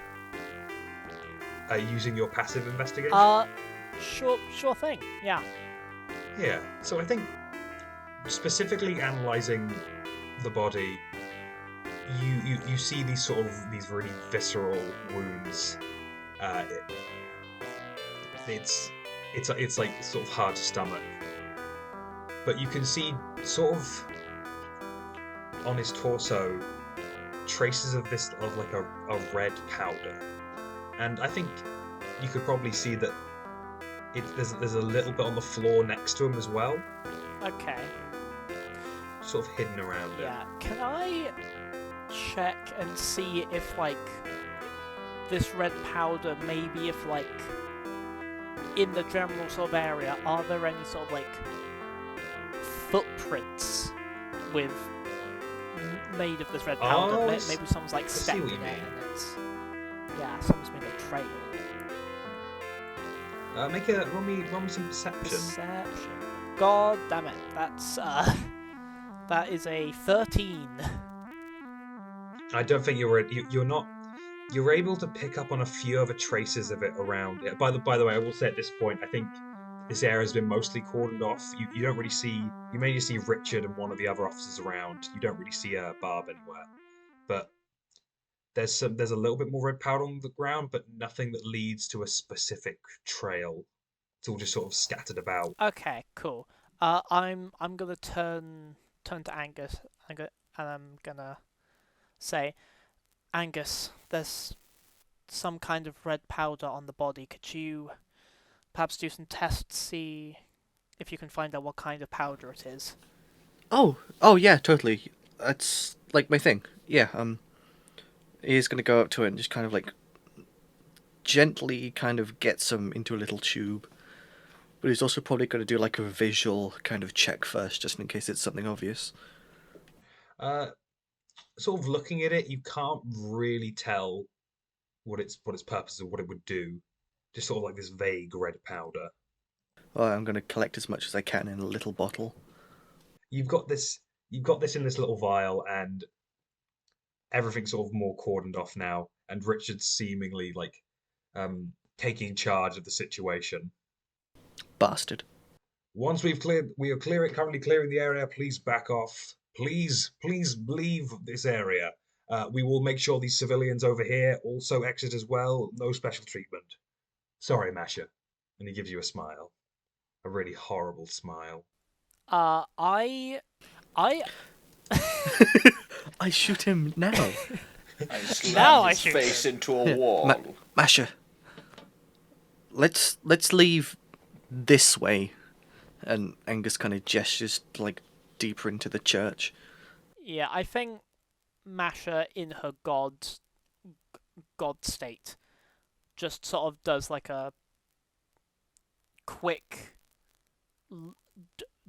[SPEAKER 1] Using your passive investigation?
[SPEAKER 2] Sure thing, yeah.
[SPEAKER 1] Yeah, so I think specifically analysing the body, you see these really visceral wounds. It's like sort of hard to stomach, but you can see sort of on his torso traces of like a red powder, and I think you could probably see that there's a little bit on the floor next to him as well.
[SPEAKER 2] Okay.
[SPEAKER 1] Sort of hidden around it.
[SPEAKER 2] Yeah. Can I check and see if, like, this red powder, maybe if, like, in the general sort of area, are there any sort of, like, footprints with made of this red powder?
[SPEAKER 1] Oh,
[SPEAKER 2] Maybe someone's, like, stepped in it and it's... Yeah, someone's made a trail.
[SPEAKER 1] Roll me some perception.
[SPEAKER 2] Perception. God damn it. That's, that is a 13.
[SPEAKER 1] I don't think you're not. You're able to pick up on a few other traces of it around it. By the way, I will say at this point, I think this area has been mostly cordoned off. You don't really see. You mainly see Richard and one of the other officers around. You don't really see Barb anywhere. But there's a little bit more red powder on the ground, but nothing that leads to a specific trail. It's all just sort of scattered about.
[SPEAKER 2] Okay, cool. I'm gonna turn to Angus, and I'm gonna say, Angus, there's some kind of red powder on the body. Could you perhaps do some tests, see if you can find out what kind of powder it is?
[SPEAKER 3] Oh, yeah, totally. That's like my thing. Yeah. He's gonna go up to it and just kind of like gently kind of get some into a little tube. But he's also probably going to do like a visual kind of check first, just in case it's something obvious.
[SPEAKER 1] Sort of looking at it, you can't really tell what its purpose or what it would do. Just sort of like this vague red powder.
[SPEAKER 3] Well, I'm going to collect as much as I can in a little bottle.
[SPEAKER 1] You've got this in this little vial, and everything's sort of more cordoned off now. And Richard's seemingly like taking charge of the situation.
[SPEAKER 3] Bastard.
[SPEAKER 1] Once we are currently clearing the area. Please back off. Please leave this area. We will make sure these civilians over here also exit as well. No special treatment. Sorry, Masha. And he gives you a smile. A really horrible smile.
[SPEAKER 2] I
[SPEAKER 3] shoot him now.
[SPEAKER 4] I slam
[SPEAKER 2] Now I
[SPEAKER 4] his
[SPEAKER 2] shoot
[SPEAKER 4] face
[SPEAKER 2] him.
[SPEAKER 4] into a wall.
[SPEAKER 3] Masha. Let's leave this way. And Angus kind of gestures like deeper into the church.
[SPEAKER 2] Yeah, I think Masha, in her god state, just sort of does like a quick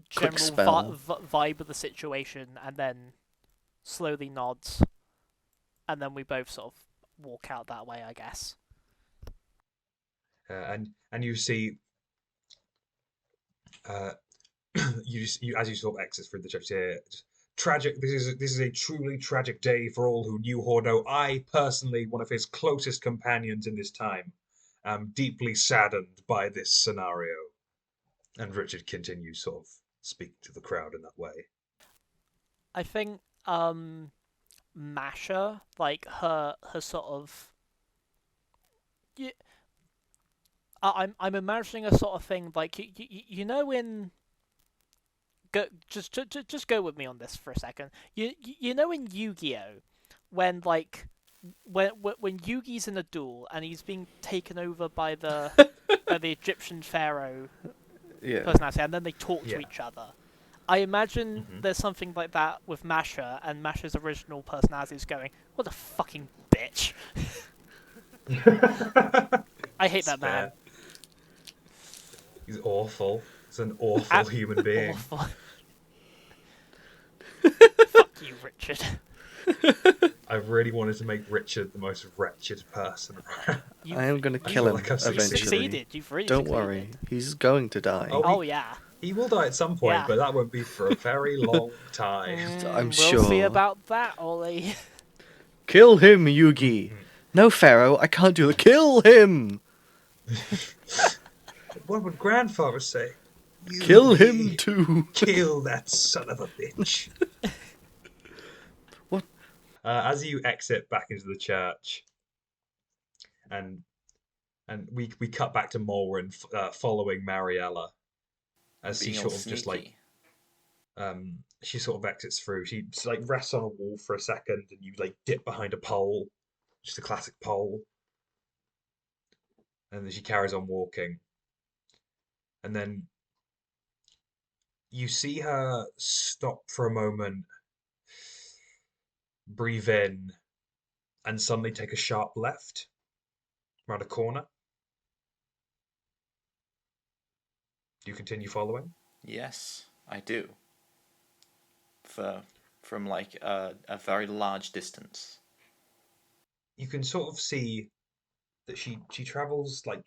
[SPEAKER 2] general
[SPEAKER 3] spell.
[SPEAKER 2] vibe of the situation, and then slowly nods, and then we both sort of walk out that way, I guess.
[SPEAKER 1] And you see, you as you sort of exit through the church here. Tragic. This is a truly tragic day for all who knew Hordo. I personally, one of his closest companions in this time, am deeply saddened by this scenario. And Richard continues sort of speaking to the crowd in that way.
[SPEAKER 2] I think Masha, like her sort of, yeah, I'm imagining a sort of thing like you know in. Just go with me on this for a second. You know in Yu-Gi-Oh, when Yugi's in a duel and he's being taken over by the Egyptian pharaoh personality, and then they talk to each other. I imagine there's something like that with Masha, and Masha's original personality is going, "What a fucking bitch!" I hate that man.
[SPEAKER 1] He's awful. He's an awful human being.
[SPEAKER 2] Awful. Fuck you, Richard.
[SPEAKER 1] I really wanted to make Richard the most wretched person around.
[SPEAKER 3] I am going to
[SPEAKER 1] I
[SPEAKER 3] kill
[SPEAKER 1] feel
[SPEAKER 3] him
[SPEAKER 1] like I've
[SPEAKER 3] eventually.
[SPEAKER 2] Succeeded. You've really
[SPEAKER 3] Don't
[SPEAKER 2] succeeded.
[SPEAKER 3] worry, he's going to die.
[SPEAKER 1] Oh,
[SPEAKER 2] Yeah.
[SPEAKER 1] He will die at some point,
[SPEAKER 2] Yeah.
[SPEAKER 1] but that won't be for a very long time.
[SPEAKER 3] I'm
[SPEAKER 2] We'll
[SPEAKER 3] sure.
[SPEAKER 2] see about that, Ollie.
[SPEAKER 3] Kill him, Yugi. No, Pharaoh, I can't do it. Kill him.
[SPEAKER 1] What would grandfather say?
[SPEAKER 3] Kill
[SPEAKER 1] Yugi,
[SPEAKER 3] him too.
[SPEAKER 1] Kill that son of a bitch.
[SPEAKER 3] What?
[SPEAKER 1] As you exit back into the church, and we cut back to Molrin following Mariella as
[SPEAKER 4] Being
[SPEAKER 1] she
[SPEAKER 4] all
[SPEAKER 1] sort of just like
[SPEAKER 4] sneaky.
[SPEAKER 1] she sort of exits through. She like rests on a wall for a second, and you like dip behind a pole, just a classic pole, and then she carries on walking, and then you see her stop for a moment, breathe in, and suddenly take a sharp left around a corner. Do you continue following?
[SPEAKER 4] Yes, I do. From like a very large distance.
[SPEAKER 1] You can sort of see that she travels like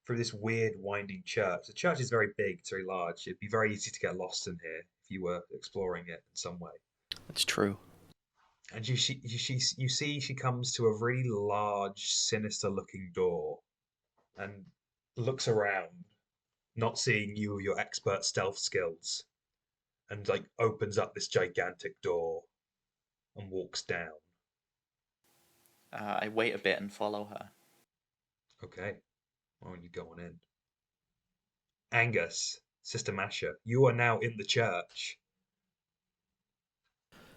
[SPEAKER 1] through this weird winding church. The church is very big, it's very large. It'd be very easy to get lost in here if you were exploring it in some way.
[SPEAKER 3] That's true.
[SPEAKER 1] And you see she comes to a really large, sinister-looking door, and looks around, not seeing you or your expert stealth skills, and like opens up this gigantic door and walks down.
[SPEAKER 4] I wait a bit and follow her.
[SPEAKER 1] Okay, why don't you go on in? Angus, Sister Masha, you are now in the church.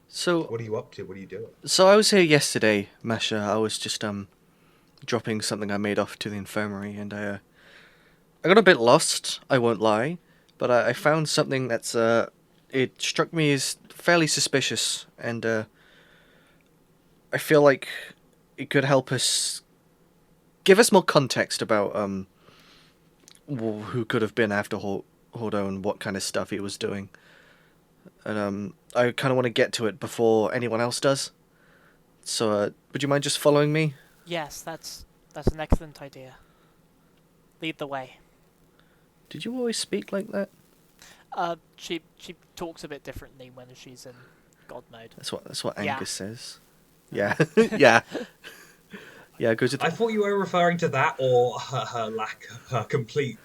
[SPEAKER 3] So,
[SPEAKER 1] What are you up to? What are you doing?
[SPEAKER 3] so I was here yesterday, Masha. I was just dropping something I made off to the infirmary, and I got a bit lost. I won't lie, but I found something that's it struck me as fairly suspicious, and I feel like it could help us give us more context about who could have been after Hordo and what kind of stuff he was doing. And I kind of want to get to it before anyone else does. So, would you mind just following me?
[SPEAKER 2] Yes, that's an excellent idea. Lead the way.
[SPEAKER 3] Did you always speak like that?
[SPEAKER 2] She talks a bit differently when she's in God mode.
[SPEAKER 3] That's what
[SPEAKER 2] Yeah.
[SPEAKER 3] Angus says. Yeah, yeah, yeah. Go to
[SPEAKER 1] I
[SPEAKER 3] the...
[SPEAKER 1] thought you were referring to that or her lack, her complete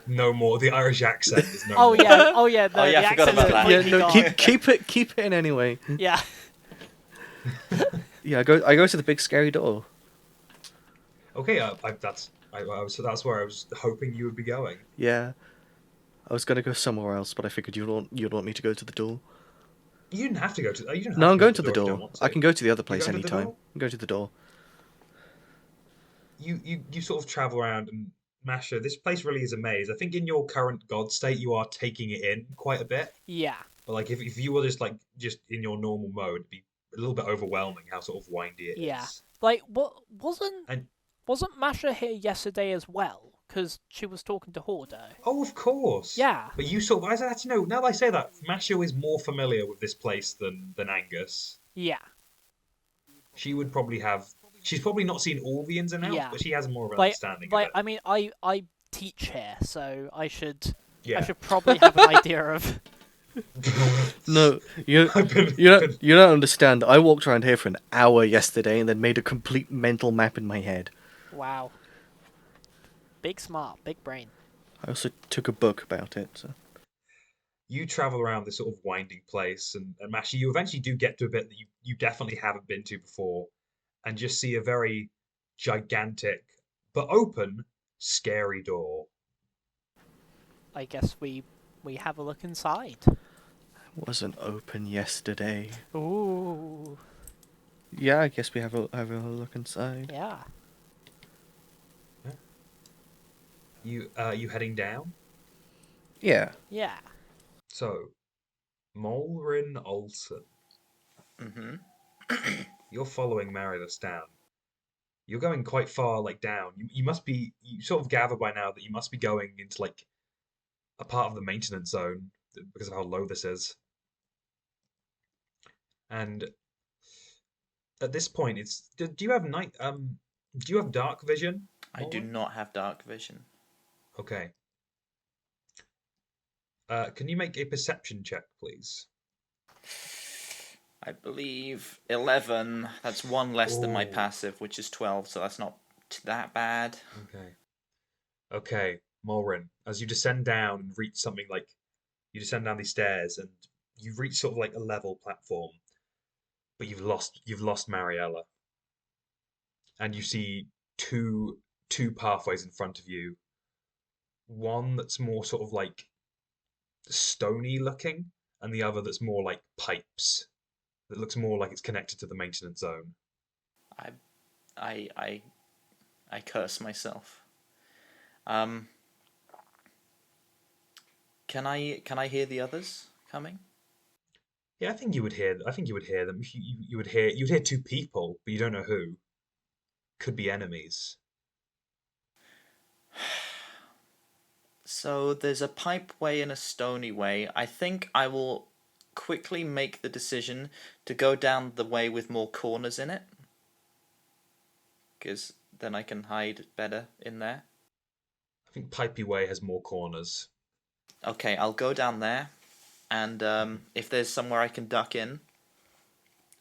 [SPEAKER 1] no more. The Irish accent is no
[SPEAKER 2] Oh
[SPEAKER 1] more.
[SPEAKER 2] yeah, no,
[SPEAKER 4] Oh, yeah,
[SPEAKER 2] the
[SPEAKER 4] I forgot
[SPEAKER 2] accent's
[SPEAKER 4] about that.
[SPEAKER 3] Yeah,
[SPEAKER 2] completely
[SPEAKER 3] no,
[SPEAKER 2] gone.
[SPEAKER 3] keep it in anyway.
[SPEAKER 2] Yeah.
[SPEAKER 3] Yeah, I go to the big scary door.
[SPEAKER 1] Okay, that's where I was hoping you would be going.
[SPEAKER 3] Yeah, I was gonna go somewhere else, but I figured you'd want me to go to the door.
[SPEAKER 1] You didn't have to go to. You didn't have
[SPEAKER 3] No,
[SPEAKER 1] to
[SPEAKER 3] I'm
[SPEAKER 1] go
[SPEAKER 3] going to the
[SPEAKER 1] if you don't
[SPEAKER 3] door.
[SPEAKER 1] want to.
[SPEAKER 3] I can go to the other place
[SPEAKER 1] going to the
[SPEAKER 3] anytime.
[SPEAKER 1] door?
[SPEAKER 3] I can go to the door.
[SPEAKER 1] You sort of travel around, and Masha, this place really is a maze. I think in your current god state, you are taking it in quite a bit.
[SPEAKER 2] Yeah.
[SPEAKER 1] But like if you were just in your normal mode, it'd be a little bit overwhelming how sort of windy it is.
[SPEAKER 2] Yeah. Like, what
[SPEAKER 1] And
[SPEAKER 2] wasn't Masha here yesterday as well? Because she was talking to Hordo.
[SPEAKER 1] oh, of course.
[SPEAKER 2] Yeah.
[SPEAKER 1] But you sort of, I actually know, now that I say that, Masha is more familiar with this place than Angus.
[SPEAKER 2] Yeah.
[SPEAKER 1] She would probably have. She's probably not seen all the ins and outs,
[SPEAKER 2] Yeah.
[SPEAKER 1] but she has more of an
[SPEAKER 2] Like,
[SPEAKER 1] understanding
[SPEAKER 2] like
[SPEAKER 1] of
[SPEAKER 2] I
[SPEAKER 1] it.
[SPEAKER 2] mean, I teach here, so I should
[SPEAKER 1] Yeah.
[SPEAKER 2] probably have an idea of.
[SPEAKER 3] No, you
[SPEAKER 1] I've been-
[SPEAKER 3] you don't understand. I walked around here for an hour yesterday and then made a complete mental map in my head.
[SPEAKER 2] Wow. Big smart, big brain.
[SPEAKER 3] I also took a book about it. So.
[SPEAKER 1] You travel around this sort of winding place, and Masha, you eventually do get to a bit that you definitely haven't been to before, and just see a very gigantic but open, scary door.
[SPEAKER 2] I guess we have a look inside.
[SPEAKER 3] Wasn't open yesterday.
[SPEAKER 2] Ooh.
[SPEAKER 3] Yeah, I guess we have a look inside.
[SPEAKER 2] Yeah.
[SPEAKER 1] You heading down?
[SPEAKER 3] Yeah.
[SPEAKER 2] Yeah.
[SPEAKER 1] So, Molrin Olsen,
[SPEAKER 4] Mm-hmm.
[SPEAKER 1] you're following Marius down. You're going quite far, like down. You must be. You sort of gather by now that you must be going into like a part of the maintenance zone because of how low this is. And at this point, it's do you have do you have dark vision?
[SPEAKER 4] I do not have dark vision.
[SPEAKER 1] Okay. Can you make a perception check, please?
[SPEAKER 4] I believe 11. That's one less than my
[SPEAKER 1] Ooh.
[SPEAKER 4] passive, which is 12, so that's not that bad.
[SPEAKER 1] Okay. Okay, Molrin, as you descend down and reach something like you descend down these stairs and you reach sort of like a level platform, but you've lost Mariella, and you see two pathways in front of you. One that's more sort of like stony looking, and the other that's more like pipes. That looks more like it's connected to the maintenance zone.
[SPEAKER 4] I, I curse myself. Can I hear the others coming?
[SPEAKER 1] Yeah, I think you would hear. I think you would hear them. You would hear two people, but you don't know who. Could be enemies.
[SPEAKER 4] So there's a pipe way and a stony way. I think I will quickly make the decision to go down the way with more corners in it, because then I can hide better in there.
[SPEAKER 1] I think Pipey Way has more corners.
[SPEAKER 4] Okay, I'll go down there, and if there's somewhere I can duck in,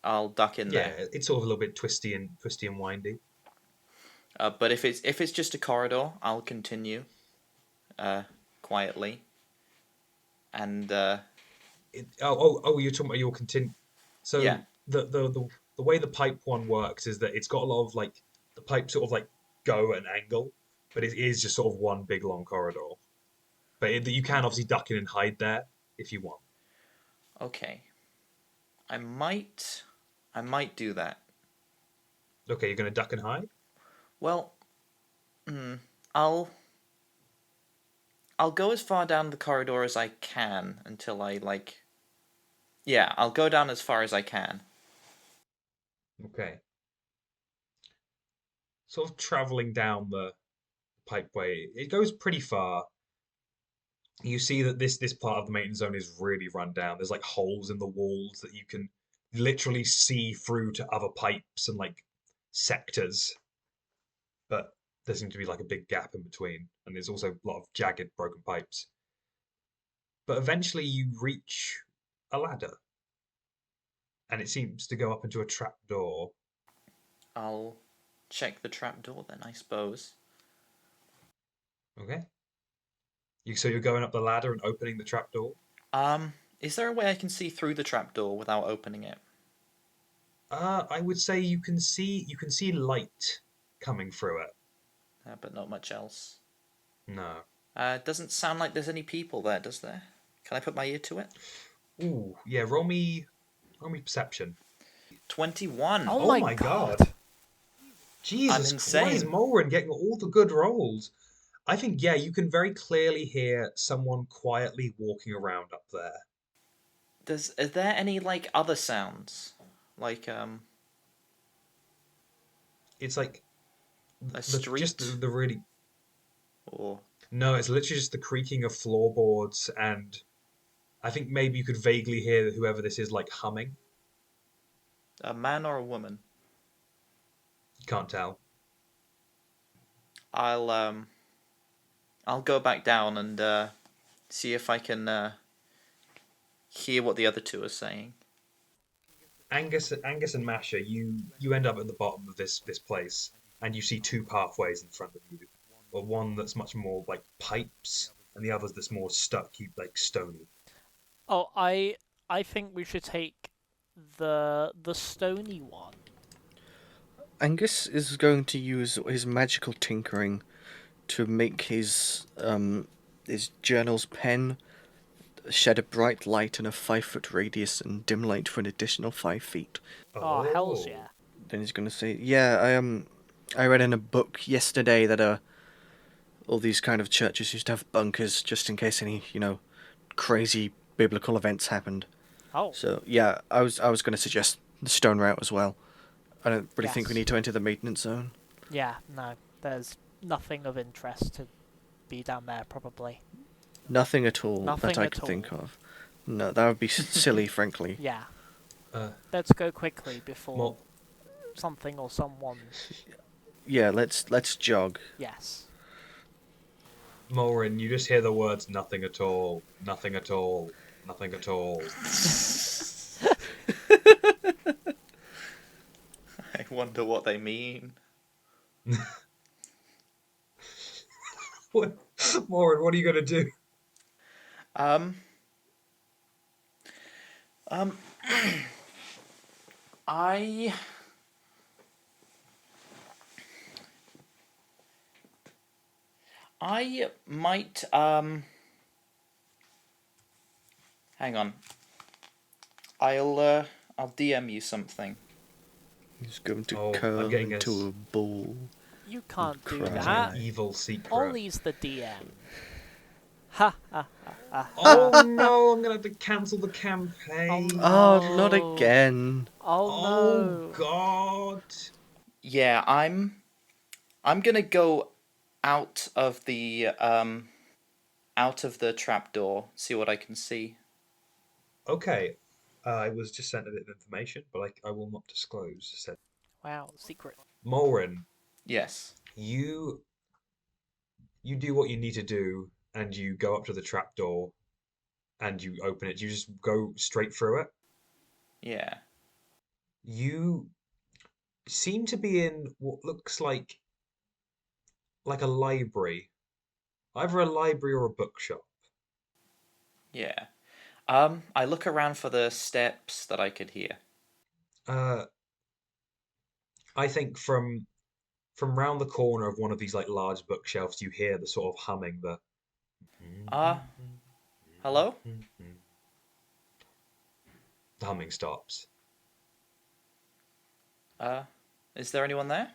[SPEAKER 4] I'll duck in
[SPEAKER 1] Yeah,
[SPEAKER 4] there.
[SPEAKER 1] it's sort of a little bit twisty and windy.
[SPEAKER 4] But if it's just a corridor, I'll continue, quietly, and
[SPEAKER 1] You're talking about your continue. So
[SPEAKER 4] yeah.
[SPEAKER 1] the way the pipe one works is that it's got a lot of like the pipe sort of like go at an angle, but it is just sort of one big long corridor. But you can obviously duck in and hide there if you want.
[SPEAKER 4] Okay. I might do that.
[SPEAKER 1] Okay, you're gonna duck and hide?
[SPEAKER 4] Well, I'll go as far down the corridor as I can until I like. Yeah, I'll go down as far as I can.
[SPEAKER 1] Okay. Sort of traveling down the pipeway, it goes pretty far. You see that this part of the maintenance zone is really run down. There's like holes in the walls that you can literally see through to other pipes and like sectors, but there seems to be like a big gap in between, and there's also a lot of jagged, broken pipes. But eventually, you reach a ladder, and it seems to go up into a trap door.
[SPEAKER 4] I'll check the trapdoor then, I suppose.
[SPEAKER 1] Okay. So you're going up the ladder and opening the trap door.
[SPEAKER 4] Is there a way I can see through the trapdoor without opening it?
[SPEAKER 1] I would say you can see light coming through it.
[SPEAKER 4] But not much else.
[SPEAKER 1] No.
[SPEAKER 4] It doesn't sound like there's any people there, does there? Can I put my ear to it?
[SPEAKER 1] Ooh, yeah. Roll me perception.
[SPEAKER 4] 21.
[SPEAKER 2] Oh
[SPEAKER 1] Oh
[SPEAKER 2] my
[SPEAKER 1] God.
[SPEAKER 2] god.
[SPEAKER 1] Jesus
[SPEAKER 4] insane.
[SPEAKER 1] Christ, Molrin getting all the good rolls. I think, yeah, you can very clearly hear someone quietly walking around up there.
[SPEAKER 4] Are there any like other sounds? Like
[SPEAKER 1] It's like
[SPEAKER 4] a street
[SPEAKER 1] just the really
[SPEAKER 4] or
[SPEAKER 1] no, it's literally just the creaking of floorboards, and I think maybe you could vaguely hear whoever this is like humming.
[SPEAKER 4] a man or a woman?
[SPEAKER 1] You can't tell.
[SPEAKER 4] I'll go back down and see if I can hear what the other two are saying.
[SPEAKER 1] Angus and Masha, you end up at the bottom of this place, and you see two pathways in front of you. Well, one that's much more like pipes, and the other that's more stuck, like stony.
[SPEAKER 2] Oh, I think we should take the stony one.
[SPEAKER 3] Angus is going to use his magical tinkering to make his journal's pen shed a bright light in a 5-foot radius and dim light for an additional 5 feet.
[SPEAKER 2] Oh, hells yeah.
[SPEAKER 3] Then he's going to say, "Yeah, I read in a book yesterday that all these kind of churches used to have bunkers just in case any crazy biblical events happened.
[SPEAKER 2] Oh.
[SPEAKER 3] So yeah, I was going to suggest the stone route as well. I don't really think we
[SPEAKER 2] Yes.
[SPEAKER 3] need to enter the maintenance zone.
[SPEAKER 2] Yeah, no. There's nothing of interest to be down there, probably.
[SPEAKER 3] Nothing at all
[SPEAKER 2] Nothing
[SPEAKER 3] that I
[SPEAKER 2] at
[SPEAKER 3] could
[SPEAKER 2] all.
[SPEAKER 3] think of. No, that would be silly, frankly.
[SPEAKER 2] Yeah.
[SPEAKER 1] Uh,
[SPEAKER 2] Let's go quickly before
[SPEAKER 1] Mol-
[SPEAKER 2] something or someone.
[SPEAKER 3] Yeah, let's jog.
[SPEAKER 2] Yes.
[SPEAKER 1] Molrin, you just hear the words "nothing at all, nothing at all, nothing at all."
[SPEAKER 4] I wonder what they mean.
[SPEAKER 1] What, Molrin? What are you gonna do?
[SPEAKER 4] Um, um, I might hang on. I'll DM you something.
[SPEAKER 3] He's going to
[SPEAKER 1] Oh, I'm
[SPEAKER 3] curl
[SPEAKER 1] getting
[SPEAKER 3] into a ball.
[SPEAKER 2] You can't do
[SPEAKER 3] Cry.
[SPEAKER 2] that.
[SPEAKER 1] An evil secret.
[SPEAKER 2] Ollie's the DM. Ha ha ha.
[SPEAKER 1] Oh no! I'm gonna have to cancel the campaign.
[SPEAKER 3] Oh, not
[SPEAKER 2] No.
[SPEAKER 3] again.
[SPEAKER 2] Oh
[SPEAKER 1] Oh
[SPEAKER 2] no.
[SPEAKER 1] God!
[SPEAKER 4] Yeah, I'm gonna go out of the trapdoor, see what I can see.
[SPEAKER 1] Okay, I was just sent a bit of information, but I will not disclose. Said
[SPEAKER 2] Wow, secret.
[SPEAKER 1] Molrin,
[SPEAKER 4] Yes.
[SPEAKER 1] you do what you need to do, and you go up to the trapdoor, and you open it. You just go straight through it.
[SPEAKER 4] Yeah.
[SPEAKER 1] You seem to be in what looks like a library, either a library or a bookshop.
[SPEAKER 4] Yeah. I look around for the steps that I could hear.
[SPEAKER 1] I think from round the corner of one of these like large bookshelves, you hear the sort of humming, the
[SPEAKER 4] Hello?
[SPEAKER 1] the humming stops.
[SPEAKER 4] Is there anyone there?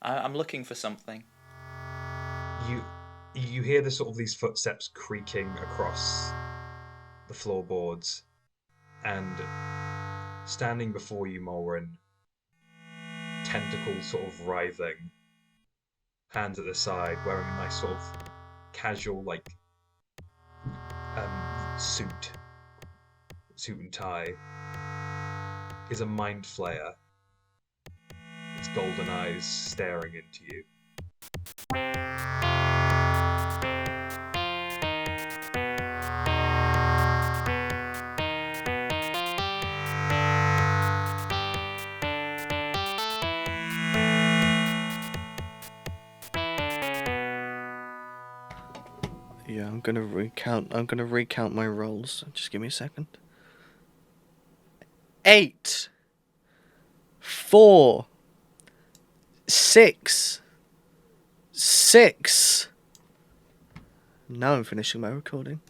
[SPEAKER 4] I'm looking for something.
[SPEAKER 1] You hear the sort of these footsteps creaking across the floorboards, and standing before you, Molrin, tentacles sort of writhing, hands at the side, wearing a nice sort of casual like suit and tie, is a mind flayer. Its golden eyes staring into you.
[SPEAKER 3] Yeah, I'm gonna recount my rolls. Just give me a second. 8, 4, 6, 6. Now I'm finishing my recording.